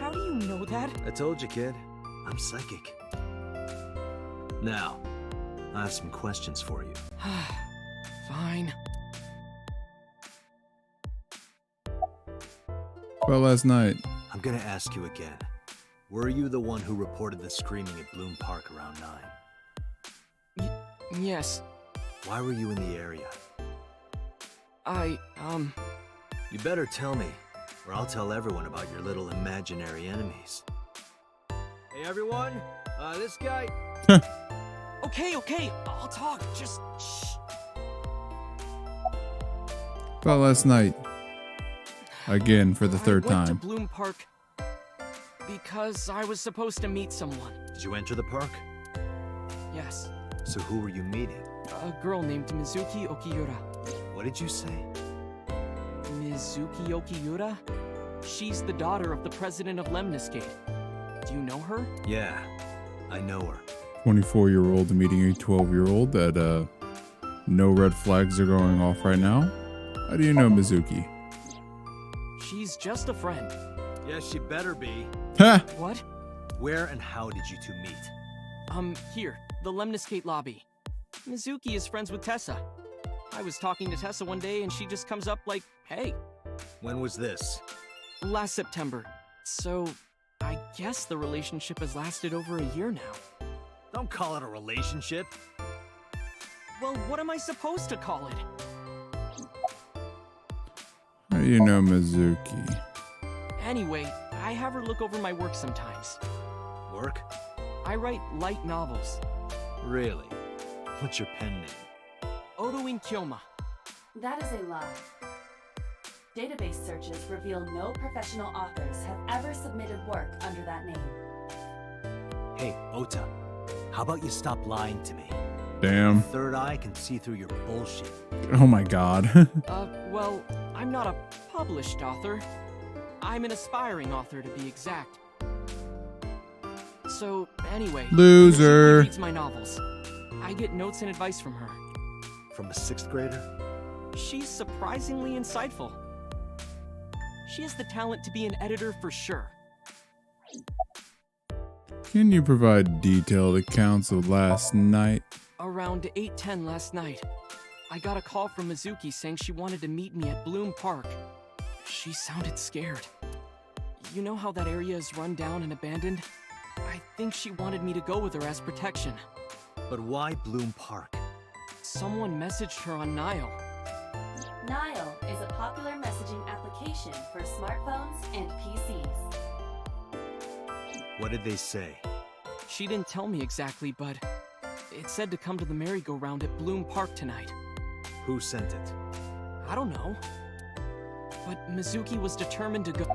How do you know that? I told you, kid. I'm psychic. Now, I have some questions for you. Fine. Well, last night. I'm gonna ask you again. Were you the one who reported the screaming at Bloom Park around 9? Yes. Why were you in the area? You better tell me, or I'll tell everyone about your little imaginary enemies. Hey everyone, this guy... Okay, I'll talk, just shh. Well, last night. Again, for the 3rd I went time. to Bloom Park because I was supposed to meet someone. Did you enter the park? Yes. So who were you meeting? A girl named Mizuki Okiura. What did you say? Mizuki Okiura? She's the daughter of the president of Lemniscate. Do you know her? Yeah, I know her. 24-year-old meeting a 12-year-old that, no red flags are going off right now. How do you know Mizuki? She's just a friend. Yes, she better be. Ha! What? Where and how did you two meet? Here, the Lemniscate lobby. Mizuki is friends with Tessa. I was talking to Tessa one day and she just comes up like, hey. When was this? Last September. So, I guess the relationship has lasted over a year now. Don't call it a relationship. Well, what am I supposed to call it? How do you know Mizuki? Anyway, I have her look over my work sometimes. Work? I write light novels. Really? What's your pen name? Odoin Kyoma. That is a lie. Database searches reveal no professional authors have ever submitted work under that name. Hey, Ota. How about you stop lying to me? Damn. Third eye can see through your bullshit. Oh my god. Well, I'm not a published author. I'm an aspiring author, to be exact. So, anyway, Loser. she reads my novels. I get notes and advice from her. From a 6th grader? She's surprisingly insightful. She has the talent to be an editor for sure. Can you provide detailed accounts of last night? Around 8:10 last night, I got a call from Mizuki saying she wanted to meet me at Bloom Park. She sounded scared. You know how that area is run down and abandoned? I think she wanted me to go with her as protection. But why Bloom Park? Someone messaged her on Nile. Nile is a popular messaging application for smartphones and PCs. What did they say? She didn't tell me exactly, but it said to come to the merry-go-round at Bloom Park tonight. Who sent it? I don't know. but Mizuki was determined to go.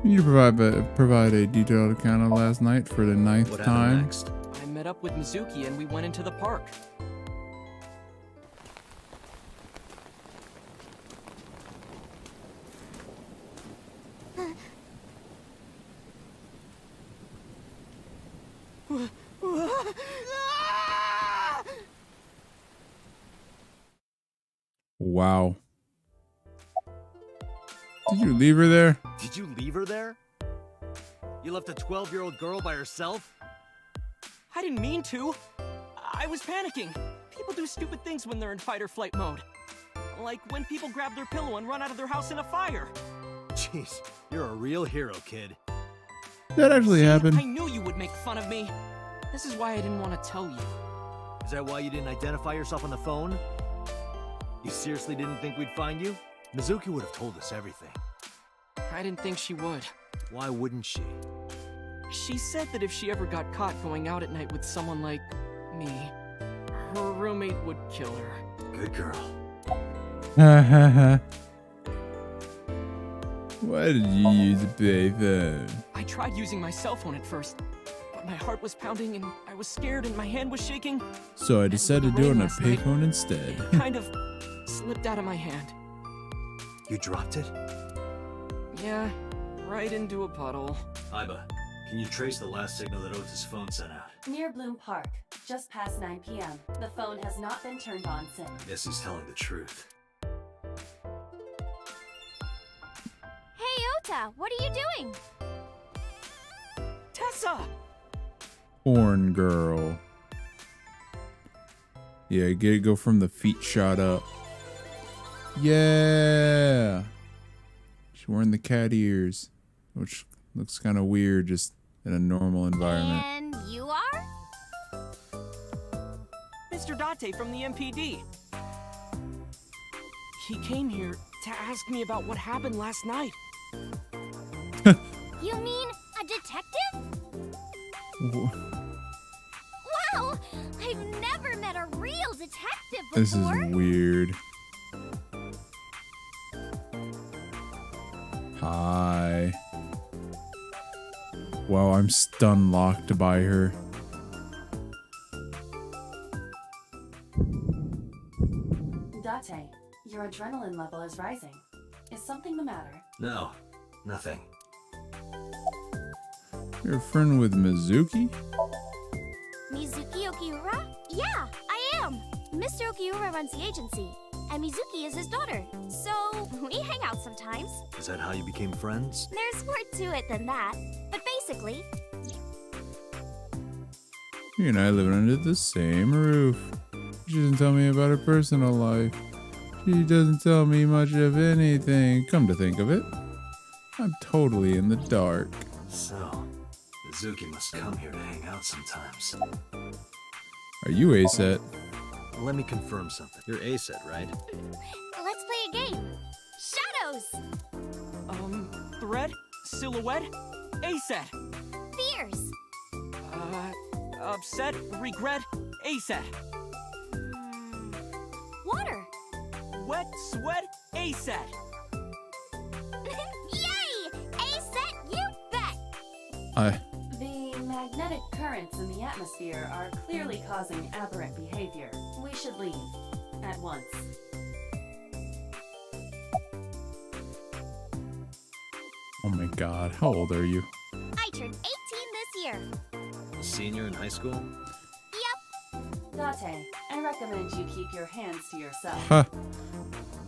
Can you provide a detailed account of last night for the 9th What happened time? next? I met up with Mizuki and we went into the park. Wow. Did you leave her there? Did you leave her there? You left a 12-year-old girl by herself? I didn't mean to. I was panicking. People do stupid things when they're in fight or flight mode. Like when people grab their pillow and run out of their house in a fire. Jeez, you're a real hero, kid. That actually happened. I knew you would make fun of me. This is why I didn't want to tell you. Is that why you didn't identify yourself on the phone? You seriously didn't think we'd find you? Mizuki would have told us everything. I didn't think she would. Why wouldn't she? She said that if she ever got caught going out at night with someone like me, her roommate would kill her. Good girl. Why did you use a payphone? I tried using my cell phone at first, but my heart was pounding and I was scared and my hand was shaking. So I decided to do it on a Last night, payphone instead. It kind of slipped out of my hand. You dropped it? Yeah, right into a puddle. Iba, can you trace the last signal that Otis' phone sent out? Near Bloom Park, just past 9 p.m. The phone has not been turned on since. Guess he's telling the truth. Hey, Ota, what are you doing? Tessa! Porn girl. Yeah, go from the feet shot up. Yeah. She's wearing the cat ears, which looks kind of weird just in a normal environment. And you are? Mr. Date from the MPD. He came here to ask me about what happened last night. You mean a detective? Wow! I've never met a real detective before. This is weird. Hi. Wow, I'm stun locked by her. Date, your adrenaline level is rising. Is something the matter? No, nothing. You're a friend with Mizuki? Mizuki Okiura? Yeah, I am. Mr. Okiura runs the agency, and Mizuki is his daughter. So, we hang out sometimes. Is that how you became friends? There's more to it than that. But basically, You and I live under the same roof. She doesn't tell me about her personal life. She doesn't tell me much of anything. Come to think of it, I'm totally in the dark. So, Mizuki must come here to hang out sometimes. Are you ASET? Let me confirm something. You're ASET, right? let's play a game. Shadows! Thread, silhouette, ASET. Fears! Upset, regret, ASET. Water! Wet, sweat, ASET. Yay! A-set, you bet! The magnetic currents in the atmosphere are clearly causing aberrant behavior. We should leave. At once. Oh my god, how old are you? I turned 18 this year. A senior in high school? Yep. Date, I recommend you keep your hands to yourself. Huh.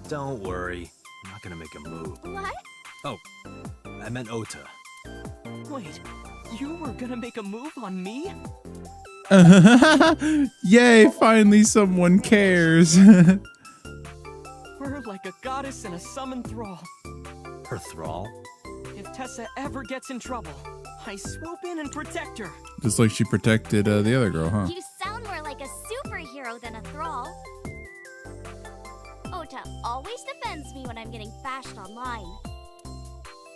Don't worry. I'm not gonna make a move. What? Oh, I meant Ota. Wait, you were gonna make a move on me? Yay, finally someone cares. We're like a goddess and a summoned thrall. Her thrall? If Tessa ever gets in trouble, I swoop in and protect her. Just like she protected the other girl, huh? You sound more like a superhero than a thrall. Ota always defends me when I'm getting bashed online.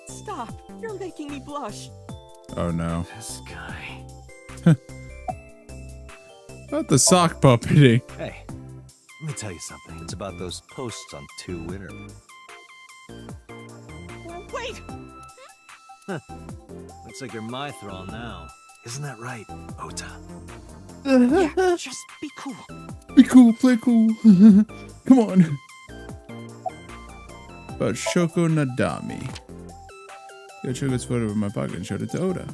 Stop, you're making me blush. Oh no. This guy. About the sock puppeting. Hey, let me tell you something. It's about those posts on vtuber. Wait! Looks like you're my thrall now. Isn't that right, Ota? Yeah, just be cool. Be cool, play cool. Come on. About Shoko Nadami. I took this photo in my pocket and showed it to Oda.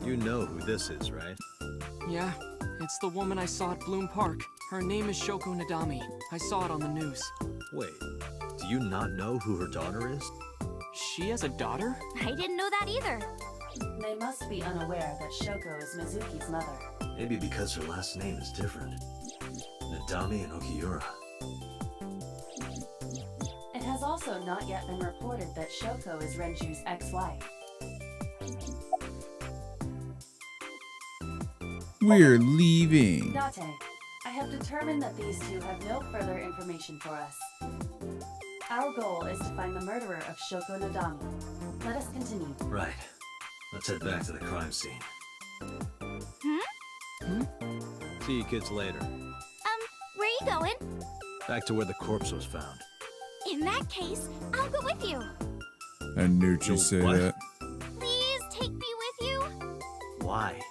You know who this is, right? Yeah, it's the woman I saw at Bloom Park. Her name is Shoko Nadami. I saw it on the news. Wait, do you not know who her daughter is? She has a daughter? I didn't know that either. They must be unaware that Shoko is Mizuki's mother. Maybe because her last name is different. Nadami and Okiura. It has also not yet been reported that Shoko is Renju's ex-wife. We're leaving. Date, I have determined that these two have no further information for us. Our goal is to find the murderer of Shoko Nadami. Let us continue. Right. Let's head back to the crime scene. See you kids later. Where are you going? Back to where the corpse was found. In that case, I'll go with you. I knew you'd say what? that. Please take me with you. Why?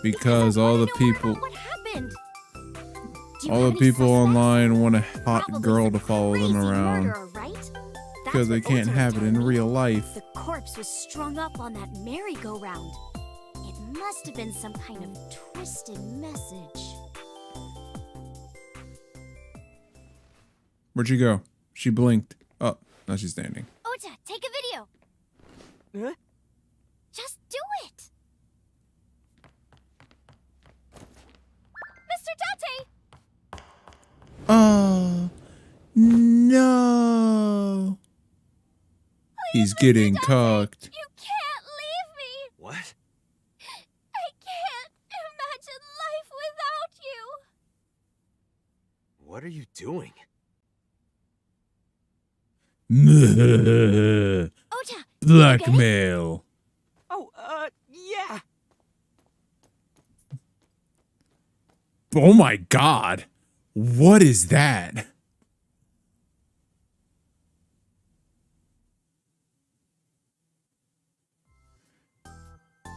Because all the people, What happened? Do you all have the any people suspects? online want a hot Probably girl some to follow them crazy around murderer, right? That's because they what can't Ota have was it in telling me. real life. The corpse was strung up on that merry-go-round. It must have been some kind of twisted message. Where'd she go? She blinked. Oh, now she's standing. Ota, take a video. Huh? Just do it. Mr. Date! Oh, no. He's getting cocked. You can't leave me. What? I can't imagine life without you. What are you doing? Ota, Blackmail. Oh, yeah. Oh my god. What is that?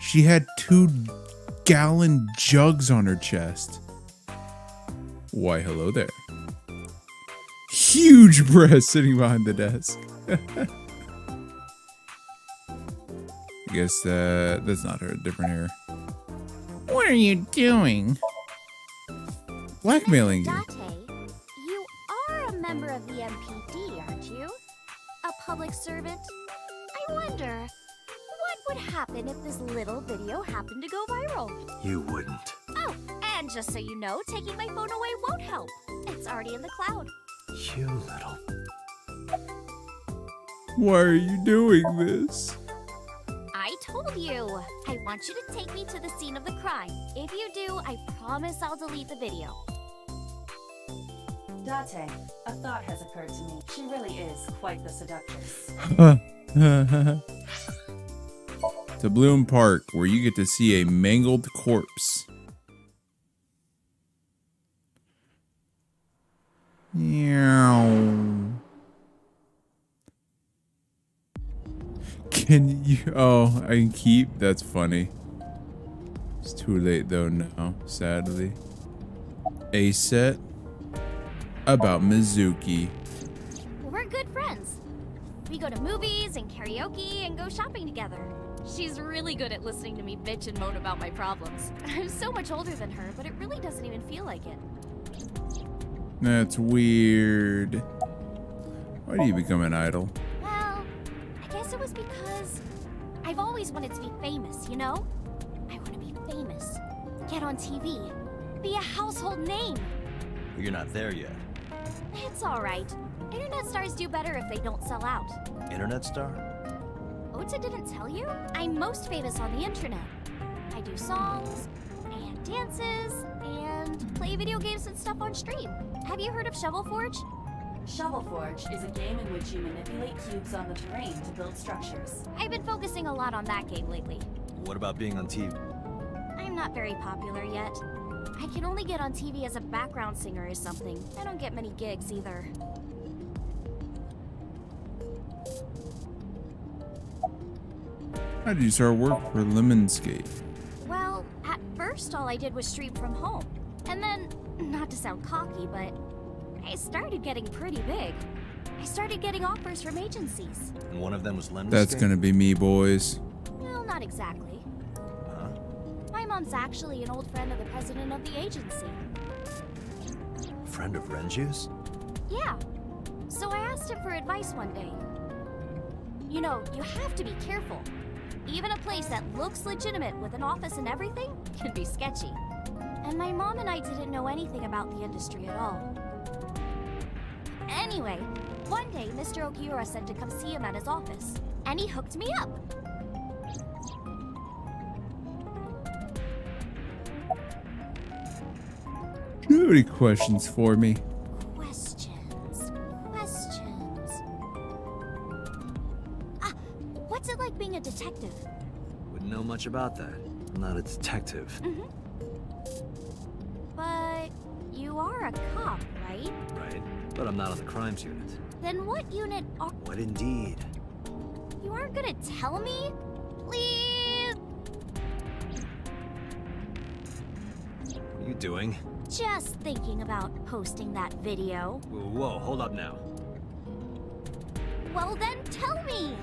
She had 2-gallon jugs on her chest. Why, hello there. Huge breast sitting behind the desk. I guess that's not her, different hair. What are you doing? Blackmailing you. Date, you are a member of the MPD, aren't you? A public servant? I wonder, what would happen if this little video happened to go viral? You wouldn't. Oh, and just so you know, taking my phone away won't help. It's already in the cloud. You little... Why are you doing this? I told you. I want you to take me to the scene of the crime. If you do, I promise I'll delete the video. Date, a thought has occurred to me. She really is quite the seductress. To Bloom Park, where you get to see a mangled corpse. Meow. Can you? Oh, I can keep. That's funny. It's too late though now, sadly. A set about Mizuki. We're good friends. We go to movies and karaoke and go shopping together. She's really good at listening to me bitch and moan about my problems. I'm so much older than her, but it really doesn't even feel like it. That's weird. Why do you become an idol? Well, I guess it was because I've always wanted to be famous, you know? I want to be famous, get on TV, be a household name. You're not there yet. It's alright. Internet stars do better if they don't sell out. Internet star? Ota didn't tell you? I'm most famous on the internet. I do songs, and dances, and play video games and stuff on stream. Have you heard of Shovel Forge? Shovel Forge is a game in which you manipulate cubes on the terrain to build structures. I've been focusing a lot on that game lately. What about being on TV? I'm not very popular yet. I can only get on TV as a background singer or something. I don't get many gigs either. How did you start work for Lemonscape? Well, at first all I did was stream from home. And then, not to sound cocky, but I started getting pretty big. I started getting offers from agencies. And one of them was Lemonscape? That's gonna be me, boys. Well, not exactly. Huh? My mom's actually an old friend of the president of the agency. Friend of Renju's? Yeah. So I asked him for advice one day. You know, you have to be careful. Even a place that looks legitimate with an office and everything can be sketchy. And my mom and I didn't know anything about the industry at all. Anyway, one day Mr. Okiura said to come see him at his office, and he hooked me up. Do you have any questions for me? Questions. What's it like being a detective? Wouldn't know much about that. I'm not a detective. But you are a cop, right? Right. But I'm not on the crimes unit. Then what unit are... What indeed? You aren't gonna tell me? Please? What are you doing? Just thinking about posting that video. Whoa, hold up now. Well then tell me!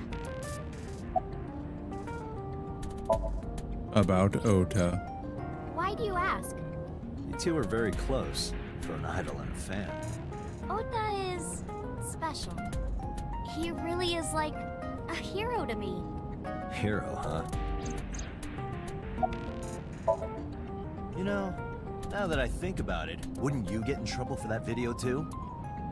About Ota. Why do you ask? You two are very close for an idol and a fan. Ota is... special. He really is like a hero to me. Hero, huh? You know, now that I think about it, wouldn't you get in trouble for that video too?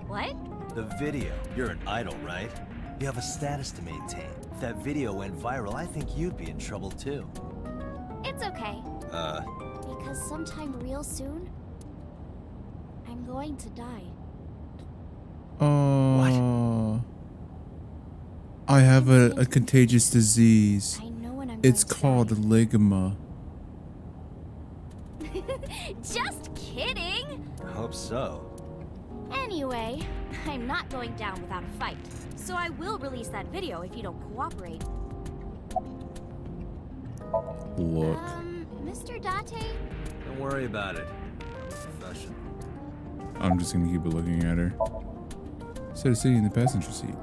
What? The video. You're an idol, right? You have a status to maintain. If that video went viral, I think you'd be in trouble too. It's okay. Because sometime real soon, I'm going to die. Oh. I have a contagious disease. I know when I'm It's going to called ligma. Just kidding! I hope so. Anyway, I'm not going down without a fight. So I will release that video if you don't cooperate. Look. Mr. Date? Don't worry about it. Professional. I'm just gonna keep looking at her. Instead of sitting in the passenger seat.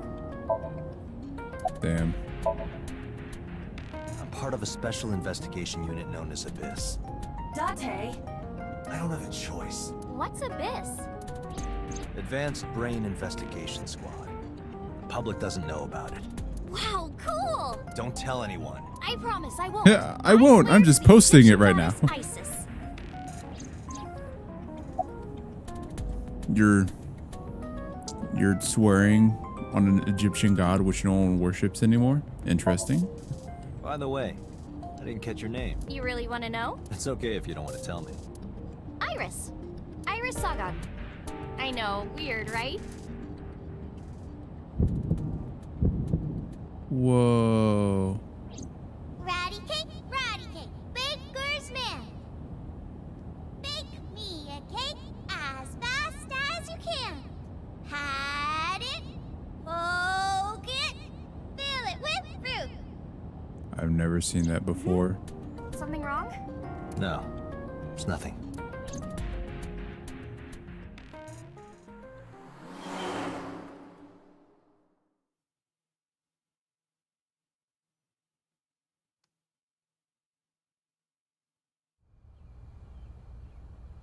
Damn. I'm part of a special investigation unit known as Abyss. Date? I don't have a choice. What's Abyss? Advanced Brain Investigation Squad. The public doesn't know about it. Wow, cool! Don't tell anyone. I promise I won't. Yeah, I won't. I'm just posting it right now. ISIS. You're swearing on an Egyptian god which no one worships anymore? Interesting. By the way, I didn't catch your name. You really want to know? It's okay if you don't want to tell me. Iris. Iris Sagan. I know, weird, right? Whoa. Ratty cake, baker's man. Bake me a cake as fast as you can. Had it, poke it, fill it with fruit. I've never seen that before. Something wrong? No, there's nothing.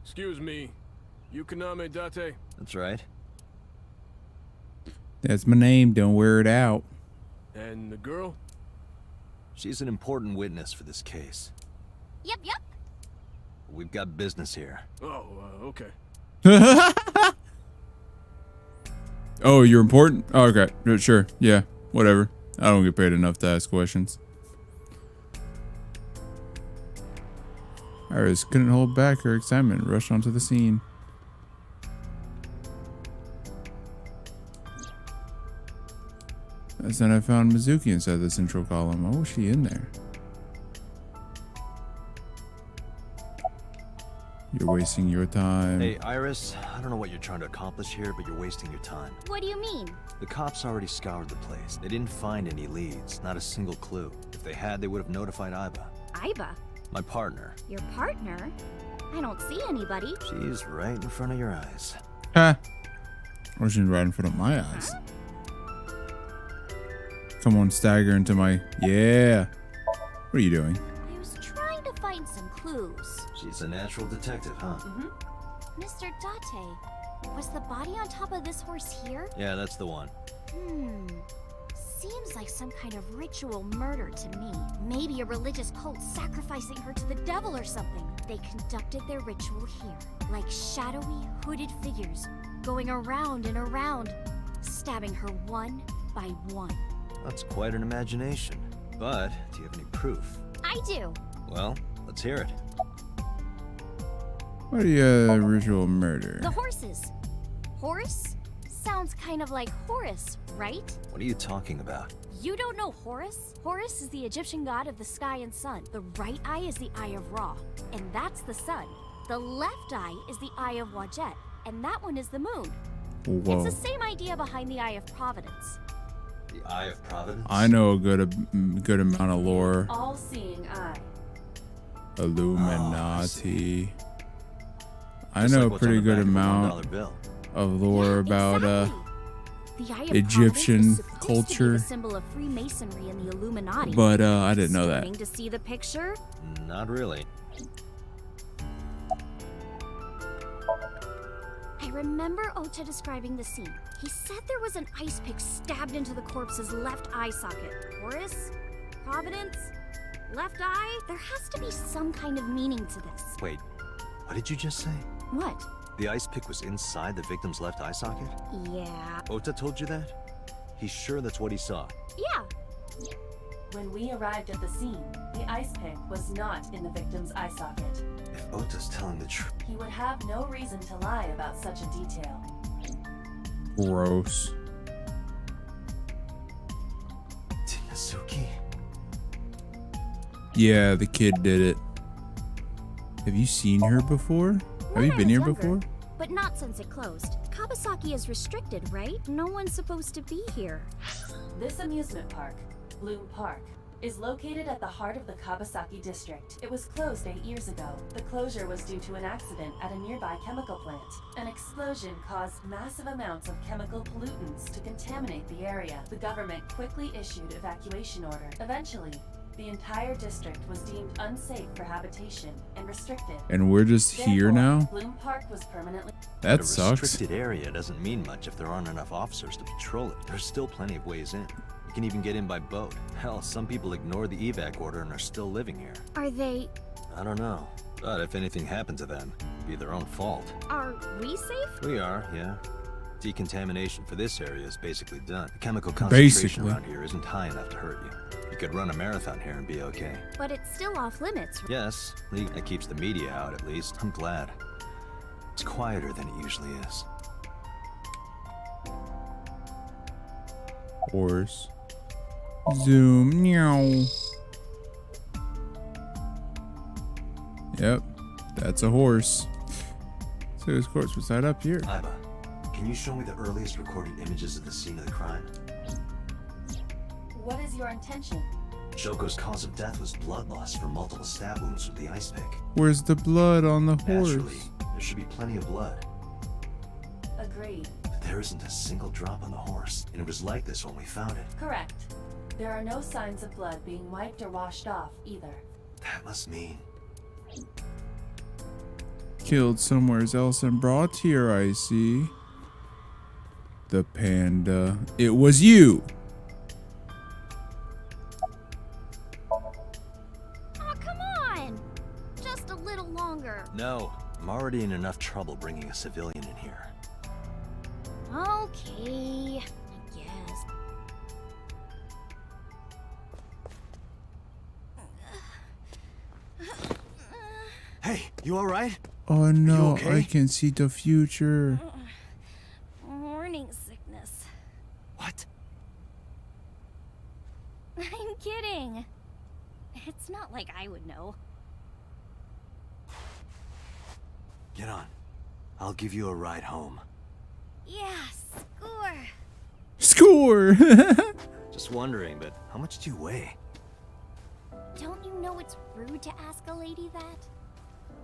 Excuse me. Yukaname Date? That's right. That's my name. Don't wear it out. And the girl? She's an important witness for this case. Yep. We've got business here. Oh, okay. Oh, you're important? Oh, okay. Sure. Yeah. Whatever. I don't get paid enough to ask questions. Iris couldn't hold back her excitement and rushed onto the scene. That's when I found Mizuki inside the central column. Oh, was she in there? You're wasting your time. Hey, Iris, I don't know what you're trying to accomplish here, but you're wasting your time. What do you mean? The cops already scoured the place. They didn't find any leads, not a single clue. If they had, they would have notified Iba. Iba? My partner. Your partner? I don't see anybody. She's right in front of your eyes. Ha! Or she's right in front of my eyes. Come on, stagger into my... Yeah! What are you doing? I was trying to find some clues. She's a natural detective, huh? Mr. Date, was the body on top of this horse here? Yeah, that's the one. Seems like some kind of ritual murder to me. Maybe a religious cult sacrificing her to the devil or something. They conducted their ritual here, like shadowy, hooded figures, going around and around, stabbing her one by one. That's quite an imagination. But, do you have any proof? I do. Well, let's hear it. What are you, ritual murder? The horses. Horse? Sounds kind of like Horus, right? What are you talking about? You don't know Horus? Horus is the Egyptian god of the sky and sun. The right eye is the eye of Ra, and that's the sun. The left eye is the eye of Wajet, and that one is the moon. Whoa. It's the same idea behind the eye of Providence. The Eye of Providence? I know a good amount of lore. All-seeing eye. Illuminati. I Just know like a what's pretty on the good back of a amount $1 bill. of lore about The eye of Egyptian Providence is supposed culture. to be the symbol of Freemasonry and the Illuminati. But I didn't know that. Starting to see the picture? Not really. I remember Ota describing the scene. He said there was an ice pick stabbed into the corpse's left eye socket. Horus? Providence? Left eye? There has to be some kind of meaning to this. Wait, what did you just say? What? The ice pick was inside the victim's left eye socket? Yeah. Ota told you that? He's sure that's what he saw. Yeah. When we arrived at the scene, the ice pick was not in the victim's eye socket. If Ota's telling the truth... He would have no reason to lie about such a detail. Gross. Tinazuki? Yeah, the kid did it. Have you seen her before? Have you been here before? But not since it closed. Kawasaki is restricted, right? No one's supposed to be here. This amusement park, Bloom Park, is located at the heart of the Kawasaki district. It was closed 8 years ago. The closure was due to an accident at a nearby chemical plant. An explosion caused massive amounts of chemical pollutants to contaminate the area. The government quickly issued evacuation order. Eventually, the entire district was deemed unsafe for habitation and restricted. And we're just here Therefore, now? Bloom Park was permanently... That a sucks. restricted area doesn't mean much if there aren't enough officers to patrol it. There's still plenty of ways in. You can even get in by boat. Hell, some people ignore the evac order and are still living here. Are they... I don't know. But if anything happened to them, it'd be their own fault. Are we safe? We are, yeah. Decontamination for this area is basically done. The chemical concentration around here isn't high enough to hurt you. You could run a marathon here and be okay. But it's still off limits. Yes, that keeps the media out at least. I'm glad. It's quieter than it usually is. Horse. Zoom. Meow. Yep. That's a horse. So his corpse was tied up here. Iba, can you show me the earliest recorded images of the scene of the crime? What is your intention? Shoko's cause of death was blood loss from multiple stab wounds with the ice pick. Where's the blood on the Naturally, horse? there should be plenty of blood. Agreed. But there isn't a single drop on the horse, and it was like this when we found it. Correct. There are no signs of blood being wiped or washed off, either. That must mean... Killed somewhere else and brought here, I see. The panda. It was you! Oh, come on! Just a little longer. No, I'm already in enough trouble bringing a civilian in here. Okay, I guess. Hey, you alright? Oh no, okay? I can see the future. Morning sickness. What? I'm kidding. It's not like I would know. Get on. I'll give you a ride home. Yeah, score. Score! Just wondering, but how much do you weigh? Don't you know it's rude to ask a lady that?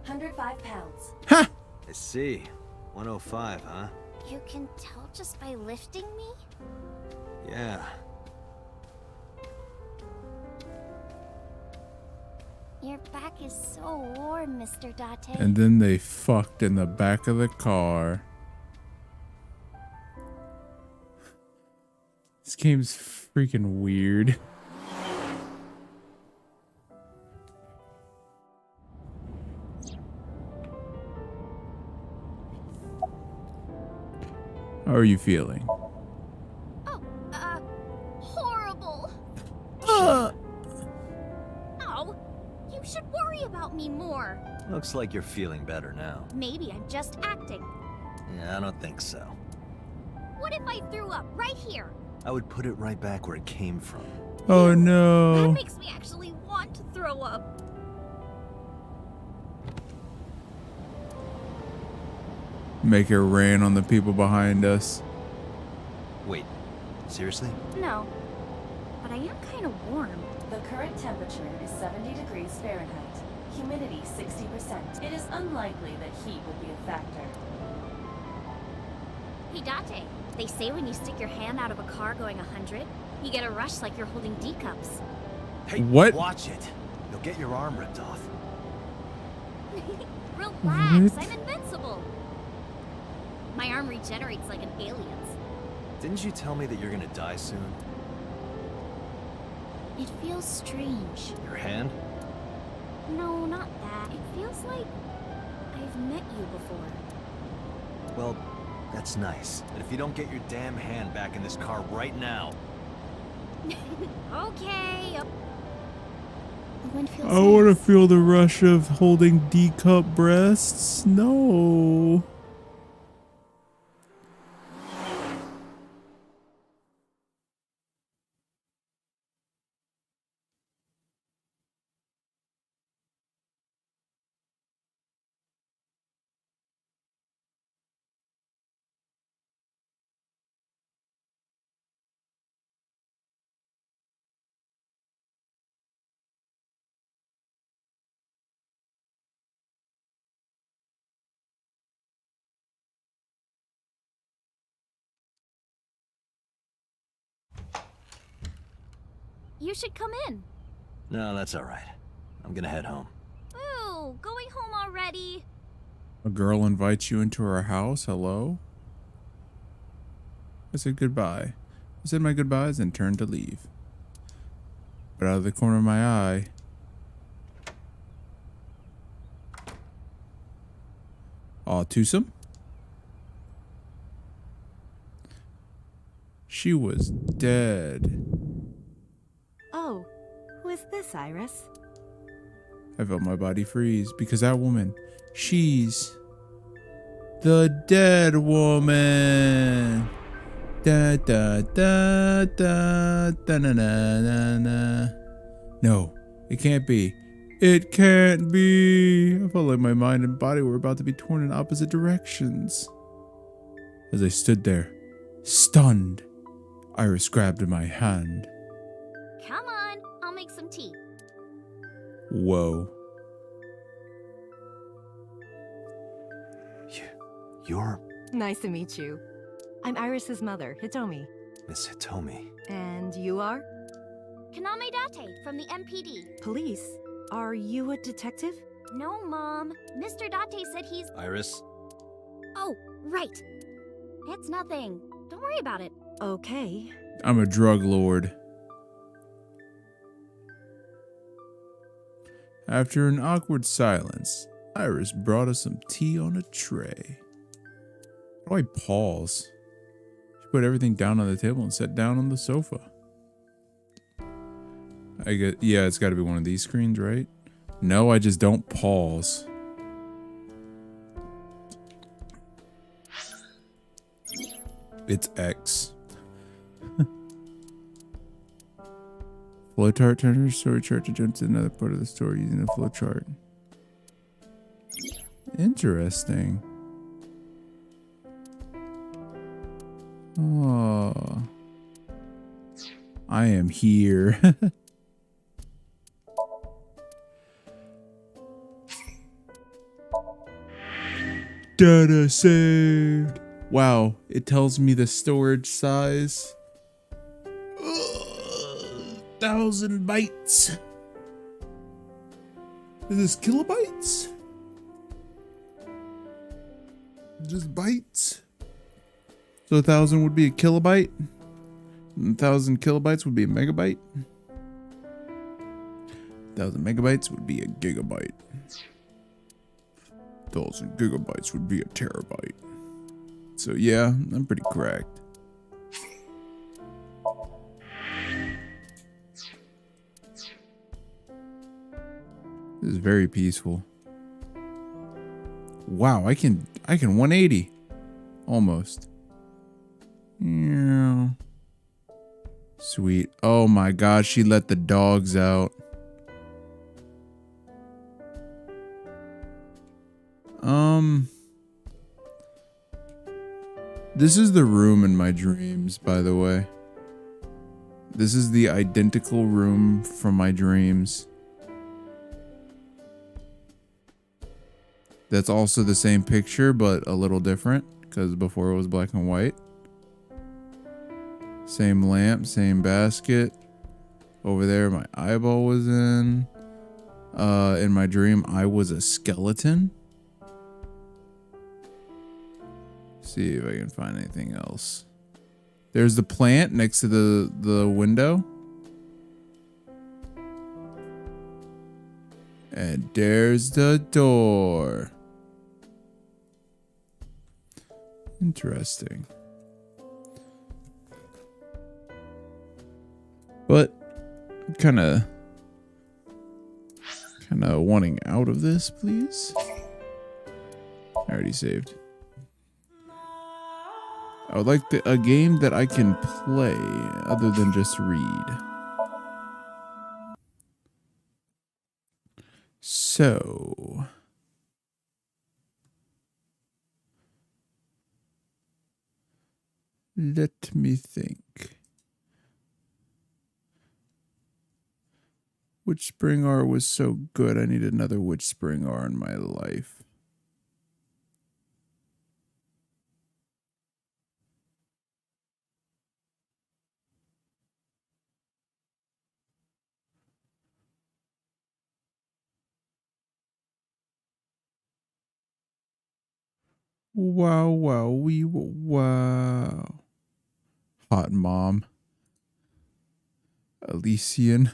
105 pounds. Ha! I see. 105, huh? You can tell just by lifting me? Yeah. Your back is so warm, Mr. Date. And then they fucked in the back of the car. This game's freaking weird. How are you feeling? Oh, horrible. Uh. Oh, you should worry about me more. Looks like you're feeling better now. Maybe I'm just acting. Yeah, I don't think so. What if I threw up right here? I would put it right back where it came from. Oh That no. makes me actually want to throw up. Make it rain on the people behind us. Wait, seriously? No, but I am kind of warm. The current temperature is 70 degrees Fahrenheit. Humidity 60%. It is unlikely that heat would be a factor. Hey, Date, they say when you stick your hand out of a car going 100, you get a rush like you're holding D cups. Hey, What? Watch it. You'll get your arm ripped off. Relax, What? I'm invincible. My arm regenerates like an alien's. Didn't you tell me that you're gonna die soon? It feels strange. Your hand? No, not that. It feels like I've met you before. Well, that's nice. But if you don't get your damn hand back in this car right now... Okay. The wind feels I want to nice. feel the rush of holding D-cup breasts. No. You should come in. No, that's alright. I'm gonna head home. Ooh, going home already. A girl invites you into her house. Hello? I said goodbye. I said my goodbyes and turned to leave. But out of the corner of my eye, twosome? She was dead. Oh, who is this, Iris? I felt my body freeze because that woman, she's the dead woman. Da da da da da na na na na. No, it can't be. It can't be. I felt like my mind and body were about to be torn in opposite directions. As I stood there, stunned, Iris grabbed my hand. Come on, I'll make some tea. Whoa. You're Nice to meet you. I'm Iris's mother, Hitomi. Miss Hitomi. And you are? Kaname Date from the MPD. Police? Are you a detective? No, Mom. Mr. Date said he's... Iris? Oh, right. It's nothing. Don't worry about it. Okay. I'm a drug lord. After an awkward silence, Iris brought us some tea on a tray. How do I pause? She put everything down on the table and sat down on the sofa. I get, yeah, it's got to be one of these screens, right? No, I just don't pause. It's X. Flowchart turns story chart to jump to another part of the story using a flowchart. Interesting. Oh. I am here. Data saved. Wow, it tells me the storage size. 1,000 bytes. Is this kilobytes? Just bytes? So 1,000 would be a kilobyte? 1,000 kilobytes would be a megabyte? 1,000 megabytes would be a gigabyte. 1,000 gigabytes would be a terabyte. So yeah, I'm pretty correct. This is very peaceful. Wow, I can 180. Almost. Yeah. Sweet. Oh my god, she let the dogs out. This is the room in my dreams, by the way. This is the identical room from my dreams. That's also the same picture, but a little different, because before it was black and white. Same lamp, same basket. Over there, my eyeball was in. In my dream, I was a skeleton. See if I can find anything else. There's the plant next to the window. And there's the door. Interesting. But kind of wanting out of this, please. I already saved. I would like a game that I can play other than just read. So let me think. Witch Spring R was so good. I need another Witch Spring R in my life. Wow, wow, wow. Hot mom. Elysian.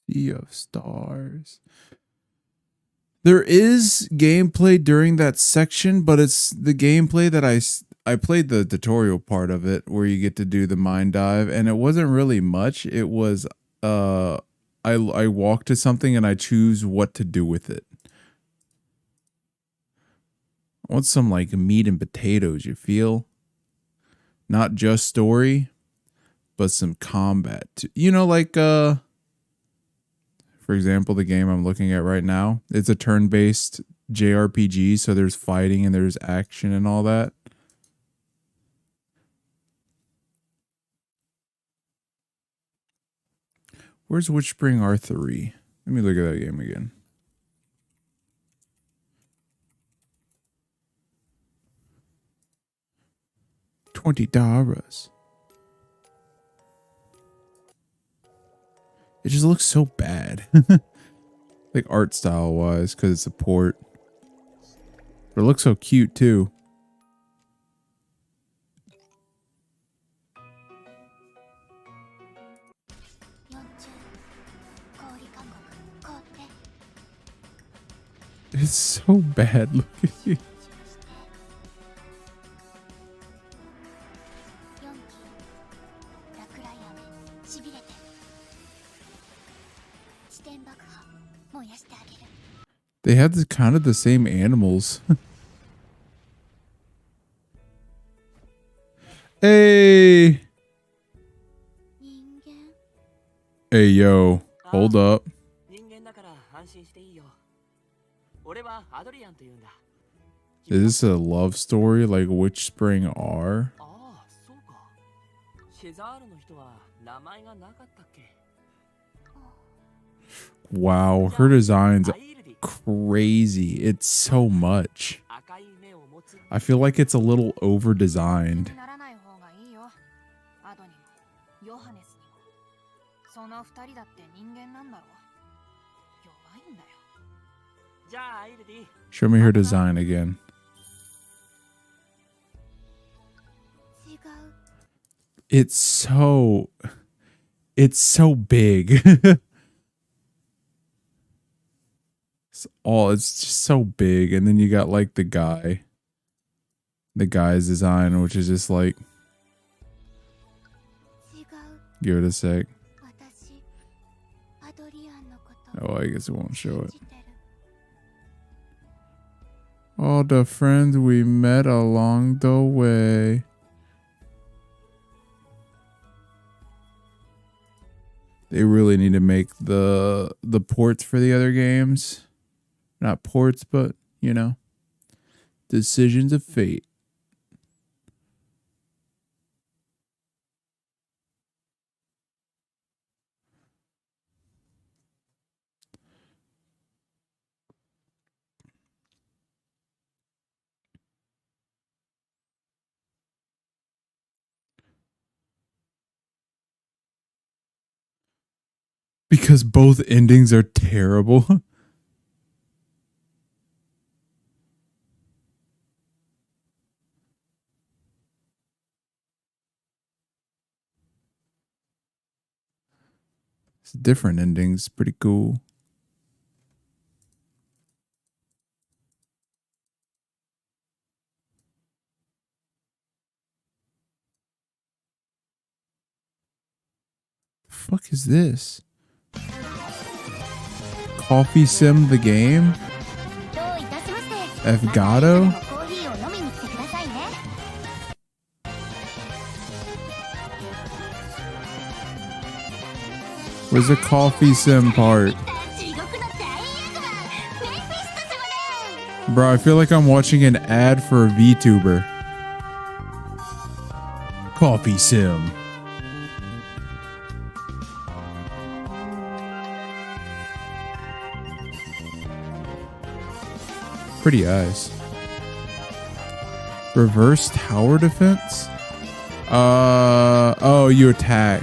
Sea of Stars. There is gameplay during that section, but it's the gameplay that I played the tutorial part of it where you get to do the mine dive, and it wasn't really much. It was I walk to something and I choose what to do with it. I want some like meat and potatoes, you feel? Not just story, but some combat. You know, like for example, the game I'm looking at right now, it's a turn-based JRPG, so there's fighting and there's action and all that. Where's Witch Spring R3? Let me look at that game again. $20. It just looks so bad. Like art style wise, because it's a port. But it looks so cute too. It's so bad looking. They had kind of the same animals. Hey! Hey, yo. Hold up. Is this a love story like Witch Spring R? Wow, her design's crazy. It's so much. I feel like it's a little over designed. Show me her design again. It's so big. It's just so big, and then you got like the guy's design, which is just like, give it a sec. Oh, I guess it won't show it. All the friends we met along the way. They really need to make the ports for the other games. Not ports, but, you know, Decisions of Fate. Because both endings are terrible. It's different endings. Pretty cool. The fuck is this? Coffee Sim the game? Evgato? Where's the Coffee Sim part? Bro, I feel like I'm watching an ad for a VTuber. Coffee Sim. Pretty eyes. Reverse tower defense? Oh, you attack.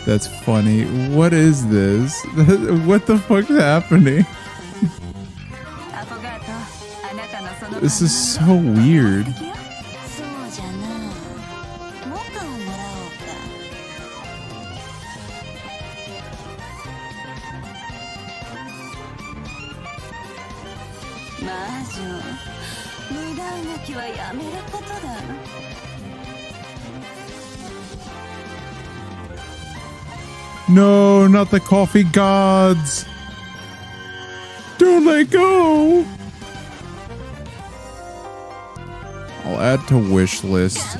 That's funny. What is this? What the fuck's happening? This is so weird. No, not the coffee gods. Don't let go. I'll add to wish list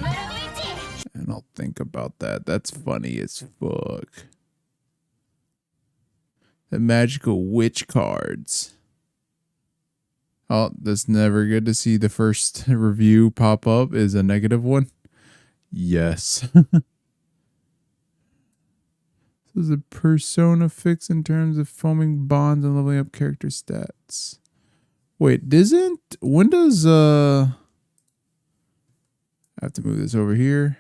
and I'll think about that. That's funny as fuck. The magical witch cards. Oh, that's never good to see the first review pop up is a negative one. Yes. This is a persona fix in terms of forming bonds and leveling up character stats. Wait, when does I have to move this over here.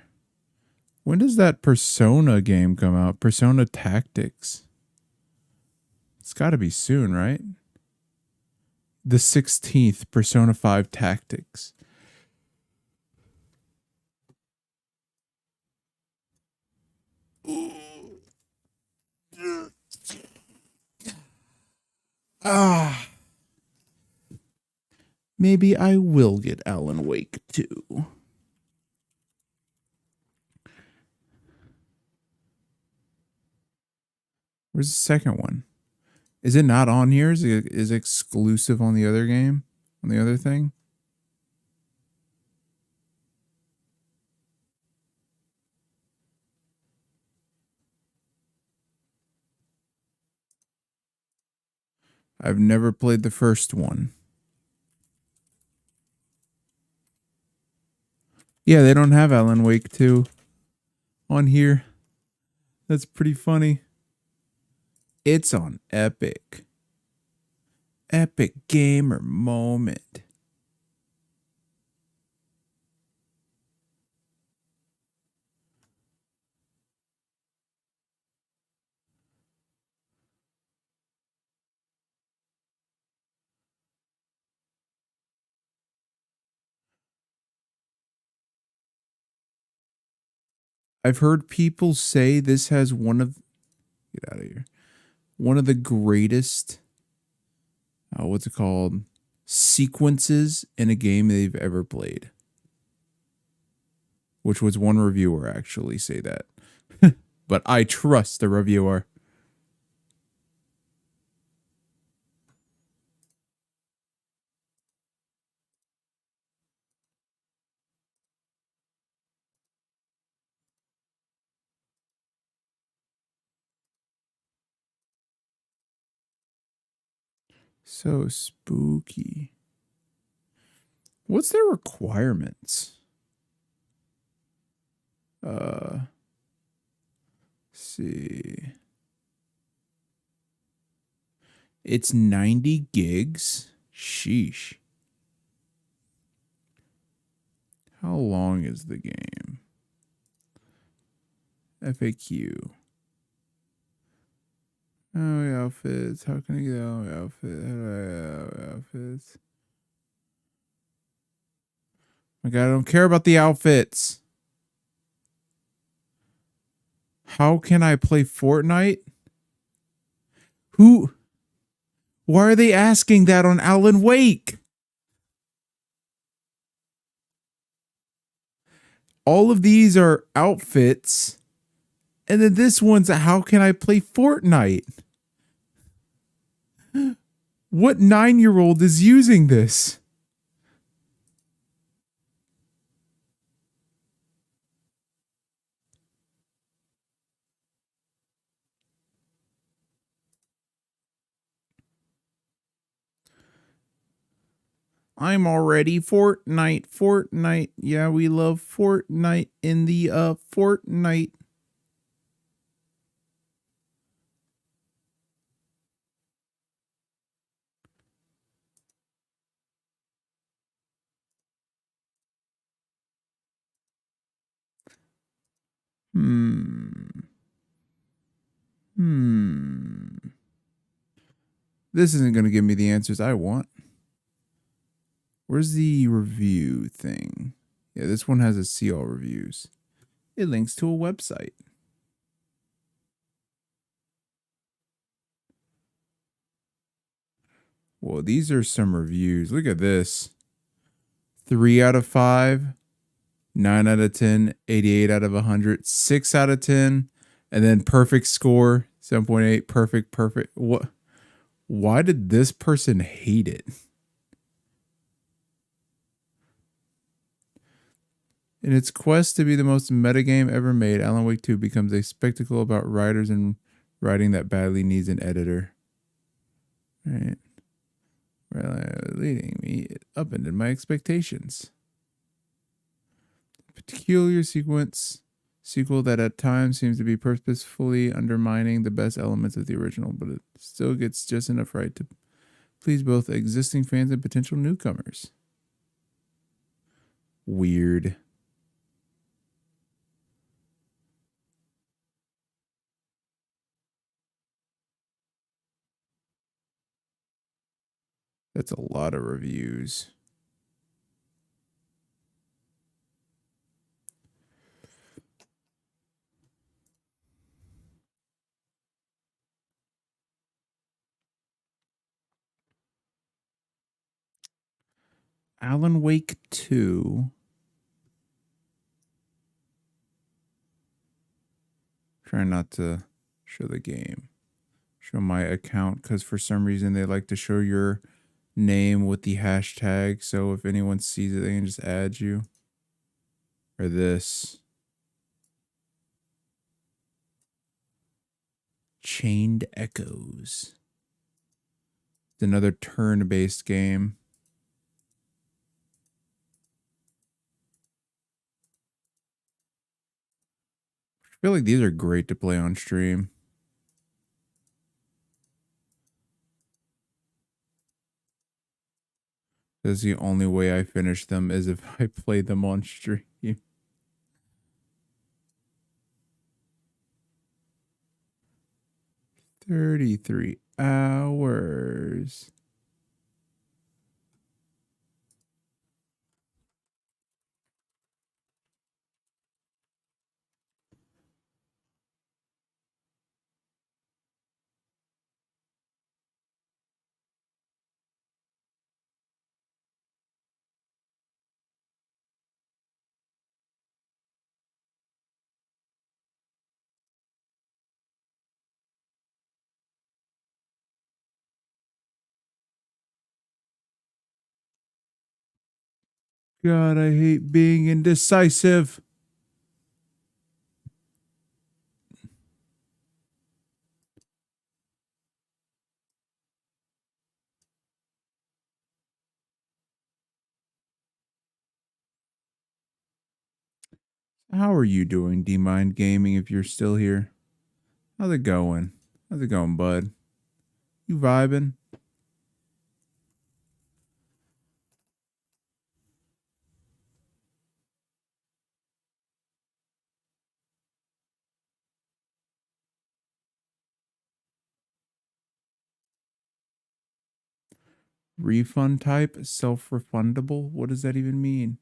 When does that Persona game come out? Persona Tactics. It's got to be soon, right? The 16th, Persona 5 Tactics. Maybe I will get Alan Wake 2. Where's the second one? Is it not on here? Is it exclusive on the other game? On the other thing? I've never played the first one. Yeah, they don't have Alan Wake 2 on here. That's pretty funny. It's on Epic. Epic Gamer Moment. I've heard people say this has one of... Get out of here. One of the greatest... what's it called? Sequences in a game they've ever played. Which was one reviewer actually say that. But I trust the reviewer. So spooky. What's their requirements? See. It's 90 gigs? Sheesh. How long is the game? FAQ. Oh, outfits. How can I get out of outfit? How do I get out of outfits? My God, I don't care about the outfits. How can I play Fortnite? Who? Why are they asking that on Alan Wake? All of these are outfits. And then this one's how can I play Fortnite? What 9-year-old is using this? I'm already Fortnite. Fortnite. Yeah, we love Fortnite in the Fortnite. This isn't going to give me the answers I want. Where's the review thing? Yeah, this one has a see all reviews. It links to a website. Well, these are some reviews. Look at this. 3 out of 5, 9 out of 10, 88 out of 100, 6 out of 10, and then perfect score, 7.8, perfect. What? Why did this person hate it? In its quest to be the most meta game ever made, Alan Wake 2 becomes a spectacle about writers and writing that badly needs an editor. Right. Leading me, it upended my expectations. Peculiar sequel that at times seems to be purposefully undermining the best elements of the original, but it still gets just enough right to please both existing fans and potential newcomers. Weird. That's a lot of reviews. Alan Wake 2. Try not to show the game. show my account because for some reason they like to show your name with the hashtag. So if anyone sees it, they can just add you. Or this. Chained Echoes. It's another turn-based game. I feel like these are great to play on stream. That's the only way I finish them is if I play them on stream. 33 hours. God, I hate being indecisive. How are you doing, D-Mind Gaming, if you're still here? How's it going? How's it going, bud? You vibing? Refund type? Self-refundable? What does that even mean?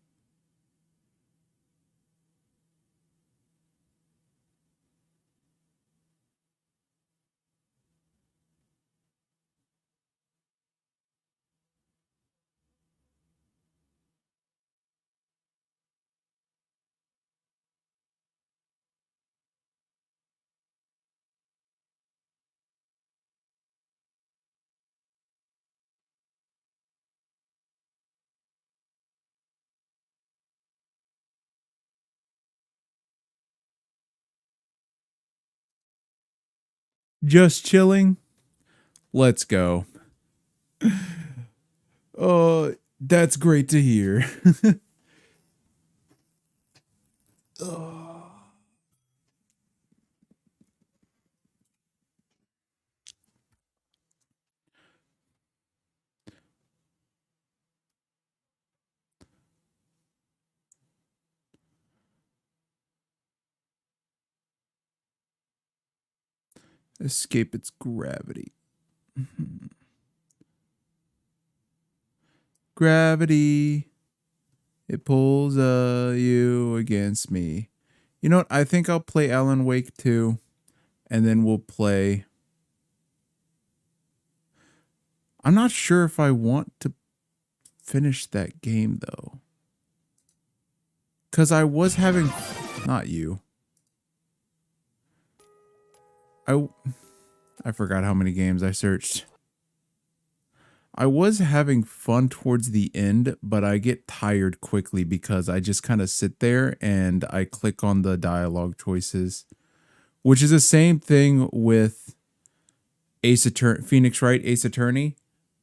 Just chilling? Let's go. Oh, that's great to hear. Escape its gravity. Gravity. It pulls you against me. You know what? I think I'll play Alan Wake 2. And then we'll play. I'm not sure if I want to finish that game, though. Because I was having... Not you. I forgot how many games I searched. I was having fun towards the end, but I get tired quickly because I just kind of sit there and I click on the dialogue choices, which is the same thing with Ace Attorney, Phoenix Wright Ace Attorney,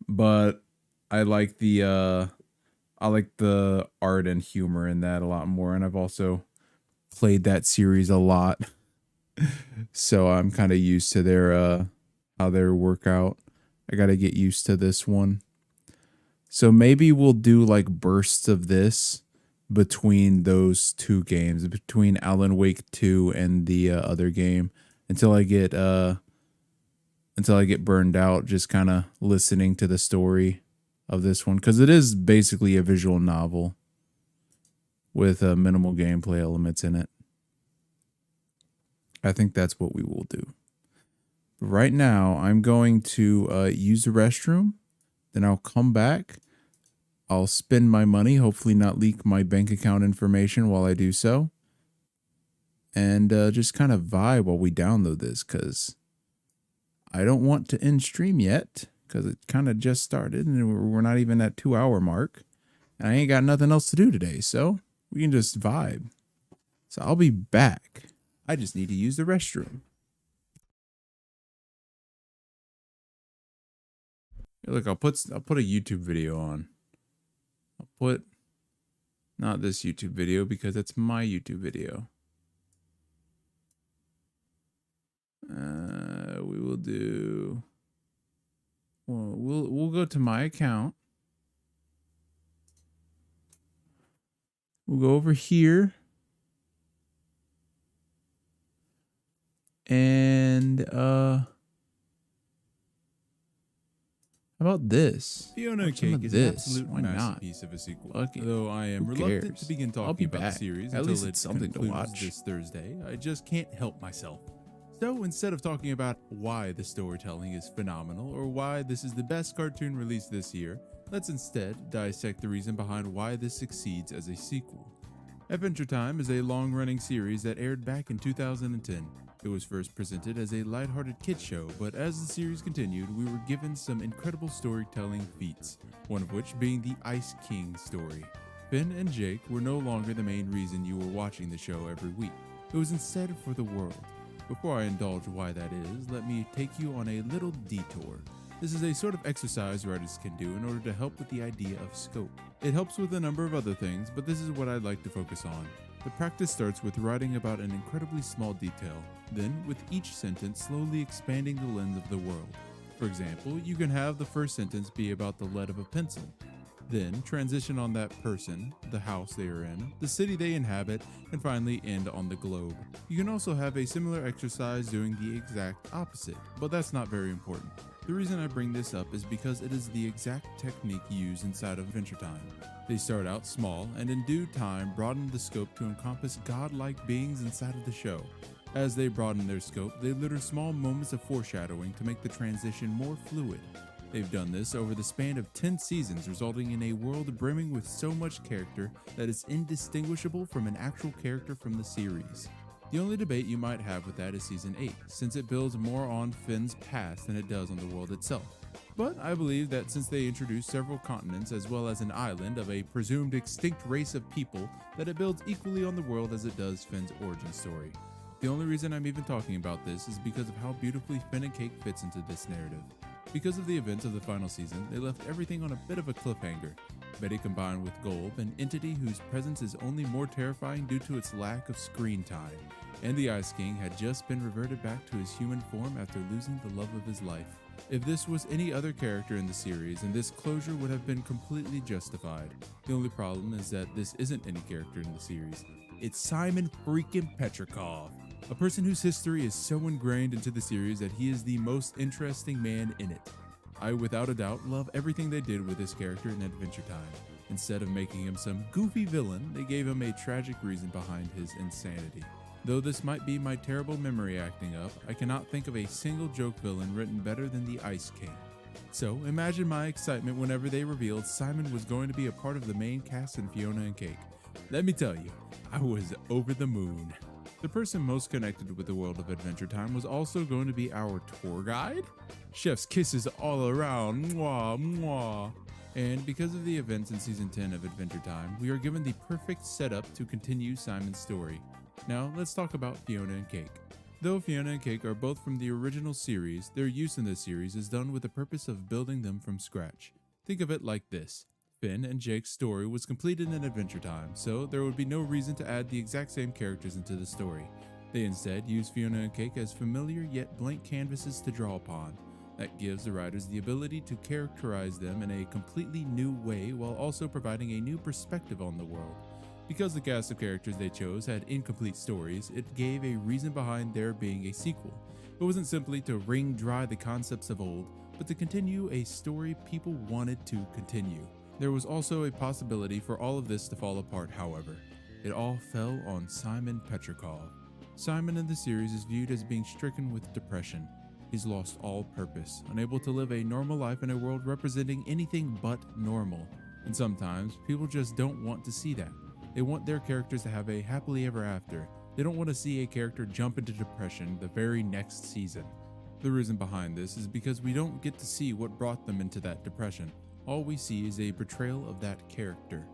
but I like the art and humor in that a lot more, and I've also played that series a lot, so I'm kind of used to their how their workout. I got to get used to this one. So maybe we'll do like bursts of this between those two games, between Alan Wake 2 and the other game until I get burned out just kind of listening to the story of this one, cuz it is basically a visual novel with minimal gameplay elements in it. I think that's what we will do. Right now, I'm going to use the restroom. Then I'll come back. I'll spend my money, hopefully not leak my bank account information while I do so. And just kind of vibe while we download this, because I don't want to end stream yet because it kind of just started and we're not even at 2-hour mark. And I ain't got nothing else to do today, so we can just vibe. So I'll be back. I just need to use the restroom. Here, look, I'll put a YouTube video on. I'll put not this YouTube video because it's my YouTube video. We will do. Well, we'll go to my account. We'll go over here. And how about this? Fiona and Cake is an absolute masterpiece of a sequel. Though I am reluctant to begin talking about the series until it something to watch this Thursday, I just can't help myself. So instead of talking about why the storytelling is phenomenal or why this is the best cartoon released this year, let's instead dissect the reason behind why this succeeds as a sequel. Adventure Time is a long-running series that aired back in 2010. It was first presented as a lighthearted kid show, but as the series continued, we were given some incredible storytelling feats, one of which being the Ice King story. Finn and Jake were no longer the main reason you were watching the show every week. It was instead for the world. Before I indulge why that is, let me take you on a little detour. This is a sort of exercise writers can do in order to help with the idea of scope. It helps with a number of other things, but this is what I'd like to focus on. The practice starts with writing about an incredibly small detail, then with each sentence slowly expanding the lens of the world. For example, you can have the first sentence be about the lead of a pencil, then transition on that person, the house they are in, the city they inhabit, and finally end on the globe. You can also have a similar exercise doing the exact opposite, but that's not very important. The reason I bring this up is because it is the exact technique used inside of Adventure Time. They start out small and in due time broaden the scope to encompass godlike beings inside of the show. As they broaden their scope, they litter small moments of foreshadowing to make the transition more fluid. They've done this over the span of 10 seasons, resulting in a world brimming with so much character that is indistinguishable from an actual character from the series. The only debate you might have with that is Season 8, since it builds more on Finn's past than it does on the world itself. But I believe that since they introduced several continents as well as an island of a presumed extinct race of people, that it builds equally on the world as it does Finn's origin story. The only reason I'm even talking about this is because of how beautifully Finn and Cake fits into this narrative. Because of the events of the final season, they left everything on a bit of a cliffhanger. Betty combined with Golb, an entity whose presence is only more terrifying due to its lack of screen time. And the Ice King had just been reverted back to his human form after losing the love of his life. If this was any other character in the series, then this closure would have been completely justified. The only problem is that this isn't any character in the series. It's Simon freaking Petrikov, a person whose history is so ingrained into the series that he is the most interesting man in it. I, without a doubt, love everything they did with this character in Adventure Time. Instead of making him some goofy villain, they gave him a tragic reason behind his insanity. Though this might be my terrible memory acting up, I cannot think of a single joke villain written better than the Ice King. So imagine my excitement whenever they revealed Simon was going to be a part of the main cast in Fiona and Cake. Let me tell you, I was over the moon. The person most connected with the world of Adventure Time was also going to be our tour guide. Chef's kisses all around, mwah, mwah. And because of the events in Season 10 of Adventure Time, we are given the perfect setup to continue Simon's story. Now, let's talk about Fiona and Cake. Though Fiona and Cake are both from the original series, their use in this series is done with the purpose of building them from scratch. Think of it like this. Finn and Jake's story was completed in Adventure Time, so there would be no reason to add the exact same characters into the story. They instead use Fiona and Cake as familiar yet blank canvases to draw upon. That gives the writers the ability to characterize them in a completely new way while also providing a new perspective on the world. Because the cast of characters they chose had incomplete stories, it gave a reason behind there being a sequel. It wasn't simply to wring dry the concepts of old, but to continue a story people wanted to continue. There was also a possibility for all of this to fall apart, however. It all fell on Simon Petrikov. Simon in the series is viewed as being stricken with depression. He's lost all purpose, unable to live a normal life in a world representing anything but normal. And sometimes, people just don't want to see that. They want their characters to have a happily ever after. They don't want to see a character jump into depression the very next season. The reason behind this is because we don't get to see what brought them into that depression. All we see is a portrayal of that character.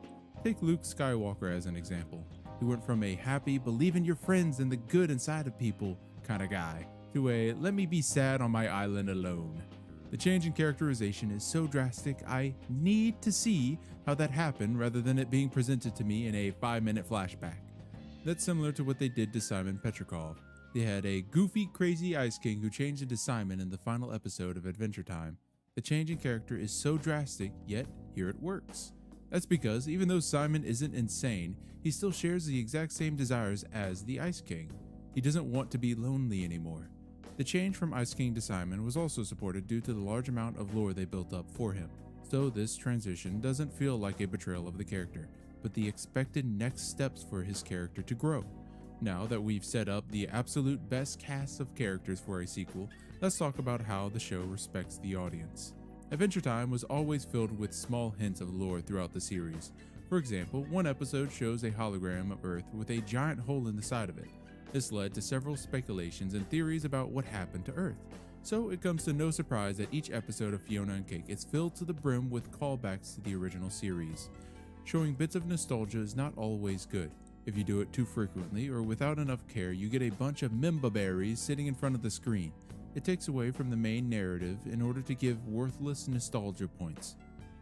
Take Luke Skywalker as an example. He went from a happy, believe in your friends and the good inside of people kind of guy to a let me be sad on my island alone. The change in characterization is so drastic, I need to see how that happened rather than it being presented to me in a 5-minute flashback. That's similar to what they did to Simon Petrikov. They had a goofy, crazy Ice King who changed into Simon in the final episode of Adventure Time. The change in character is so drastic, yet here it works. That's because even though Simon isn't insane, he still shares the exact same desires as the Ice King. He doesn't want to be lonely anymore. The change from Ice King to Simon was also supported due to the large amount of lore they built up for him. So this transition doesn't feel like a betrayal of the character, but the expected next steps for his character to grow. Now that we've set up the absolute best cast of characters for a sequel, let's talk about how the show respects the audience. Adventure Time was always filled with small hints of lore throughout the series. For example, one episode shows a hologram of Earth with a giant hole in the side of it. This led to several speculations and theories about what happened to Earth. So it comes to no surprise that each episode of Fiona and Cake is filled to the brim with callbacks to the original series. Showing bits of nostalgia is not always good. If you do it too frequently or without enough care, you get a bunch of Mimba berries sitting in front of the screen. It takes away from the main narrative in order to give worthless nostalgia points.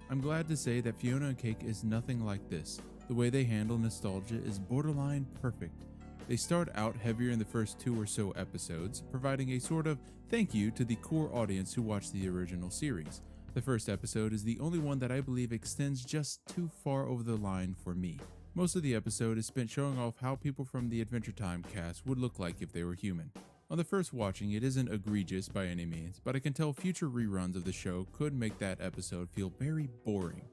I'm glad to say that Fiona and Cake is nothing like this. The way they handle nostalgia is borderline perfect. They start out heavier in the first 2 or so episodes, providing a sort of thank you to the core audience who watched the original series. The first episode is the only one that I believe extends just too far over the line for me. Most of the episode is spent showing off how people from the Adventure Time cast would look like if they were human. On the first watching, it isn't egregious by any means, but I can tell future reruns of the show could make that episode feel very boring.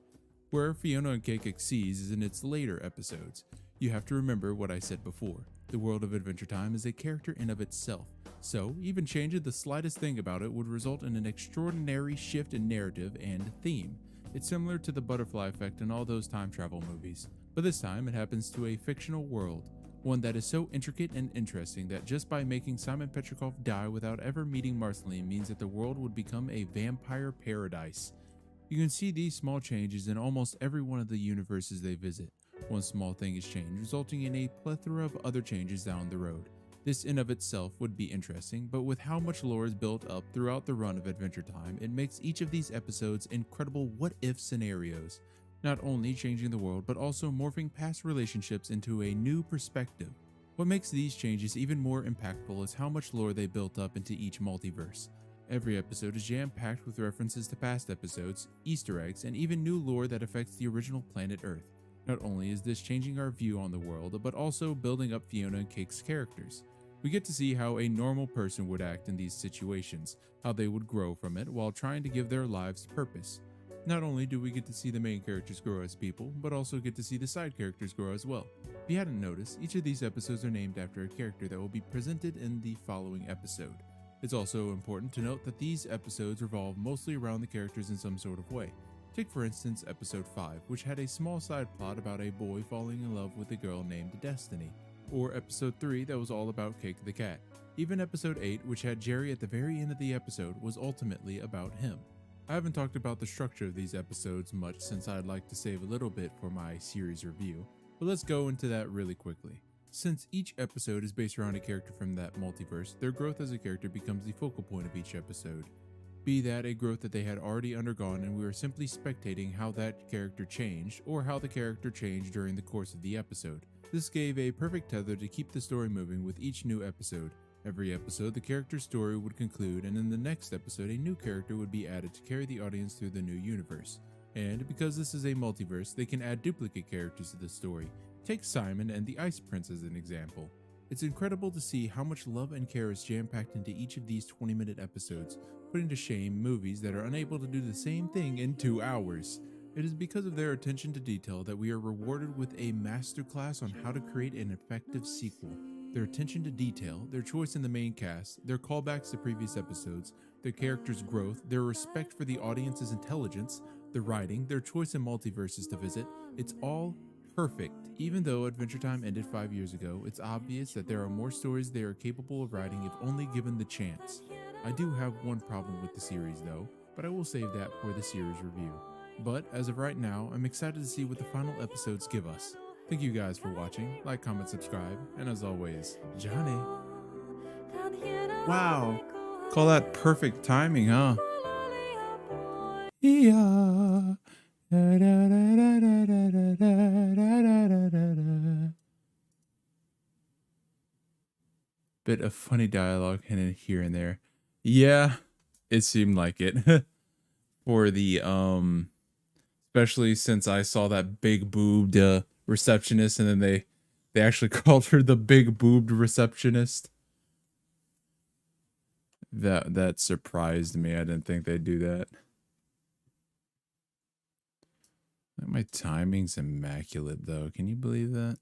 Where Fiona and Cake exceeds is in its later episodes. You have to remember what I said before. The world of Adventure Time is a character in of itself, so even changing the slightest thing about it would result in an extraordinary shift in narrative and theme. It's similar to the butterfly effect in all those time travel movies, but this time it happens to a fictional world, one that is so intricate and interesting that just by making Simon Petrikov die without ever meeting Marceline means that the world would become a vampire paradise. You can see these small changes in almost every one of the universes they visit. One small thing is changed, resulting in a plethora of other changes down the road. This in of itself would be interesting, but with how much lore is built up throughout the run of Adventure Time, it makes each of these episodes incredible what-if scenarios. Not only changing the world, but also morphing past relationships into a new perspective. What makes these changes even more impactful is how much lore they built up into each multiverse. Every episode is jam-packed with references to past episodes, Easter eggs, and even new lore that affects the original planet Earth. Not only is this changing our view on the world, but also building up Fiona and Cake's characters. We get to see how a normal person would act in these situations, how they would grow from it while trying to give their lives purpose. Not only do we get to see the main characters grow as people, but also get to see the side characters grow as well. If you hadn't noticed, each of these episodes are named after a character that will be presented in the following episode. It's also important to note that these episodes revolve mostly around the characters in some sort of way. Take for instance episode 5, which had a small side plot about a boy falling in love with a girl named Destiny, or episode 3 that was all about Cake the Cat. Even episode 8, which had Jerry at the very end of the episode, was ultimately about him. I haven't talked about the structure of these episodes much since I'd like to save a little bit for my series review, but let's go into that really quickly. Since each episode is based around a character from that multiverse, their growth as a character becomes the focal point of each episode. Be that a growth that they had already undergone and we were simply spectating how that character changed, or how the character changed during the course of the episode. This gave a perfect tether to keep the story moving with each new episode. Every episode, the character's story would conclude, and in the next episode, a new character would be added to carry the audience through the new universe. And because this is a multiverse, they can add duplicate characters to the story. Take Simon and the Ice Prince as an example. It's incredible to see how much love and care is jam-packed into each of these 20-minute episodes, putting to shame movies that are unable to do the same thing in 2 hours. It is because of their attention to detail that we are rewarded with a masterclass on how to create an effective sequel. Their attention to detail, their choice in the main cast, their callbacks to previous episodes, their characters' growth, their respect for the audience's intelligence, the writing, their choice in multiverses to visit, it's all perfect. Even though Adventure Time ended 5 years ago, it's obvious that there are more stories they are capable of writing if only given the chance. I do have one problem with the series though, but I will save that for the series review. But as of right now, I'm excited to see what the final episodes give us. Thank you guys for watching. Like, comment, subscribe, and as always, Johnny. Wow. Call that perfect timing, huh? Yeah. Bit of funny dialogue hidden here and there. Yeah, it seemed like it. For the especially since I saw that big boobed receptionist, and then they actually called her the big boobed receptionist. That surprised me. I didn't think they'd do that. My timing's immaculate though. Can you believe that?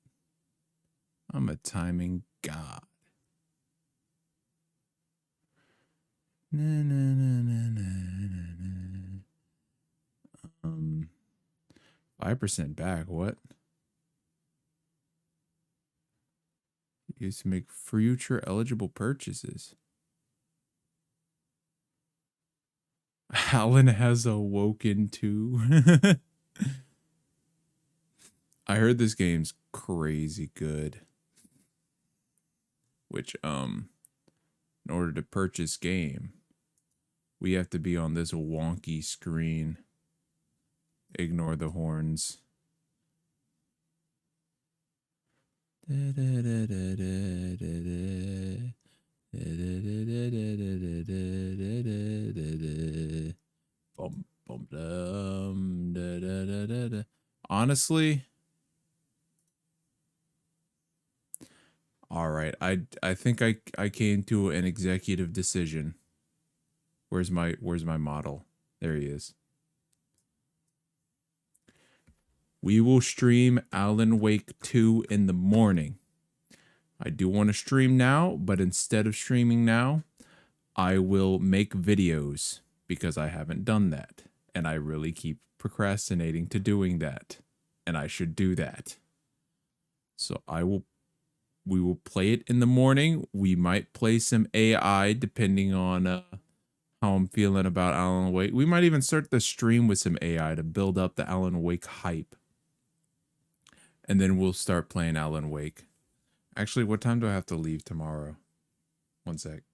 I'm a timing god. Na, na, na, na, na, na. 5% back. What? Used to make future eligible purchases. Alan has awoken too. I heard this game's crazy good. Which in order to purchase game, we have to be on this wonky screen. Ignore the horns. Honestly, all right. I think I came to an executive decision. Where's my model? There he is. We will stream Alan Wake 2 in the morning. I do want to stream now, but instead of streaming now, I will make videos because I haven't done that. And I really keep procrastinating to doing that. And I should do that. So we will play it in the morning. We might play some AI depending on how I'm feeling about Alan Wake. We might even start the stream with some AI to build up the Alan Wake hype. And then we'll start playing Alan Wake. Actually, what time do I have to leave tomorrow? One sec.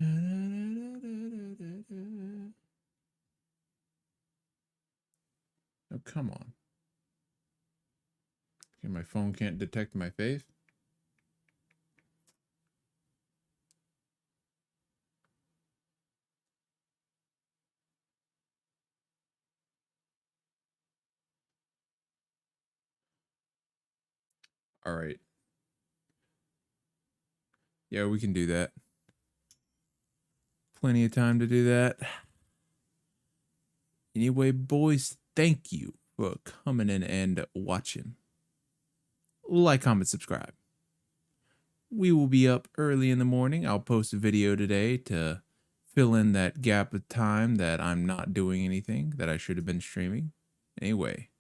Oh, come on. Okay, my phone can't detect my face. All right. Yeah, we can do that. Plenty of time to do that. Anyway, boys, thank you for coming in and watching. Like, comment, subscribe. We will be up early in the morning. I'll post a video today to fill in that gap of time that I'm not doing anything that I should have been streaming. Anyway,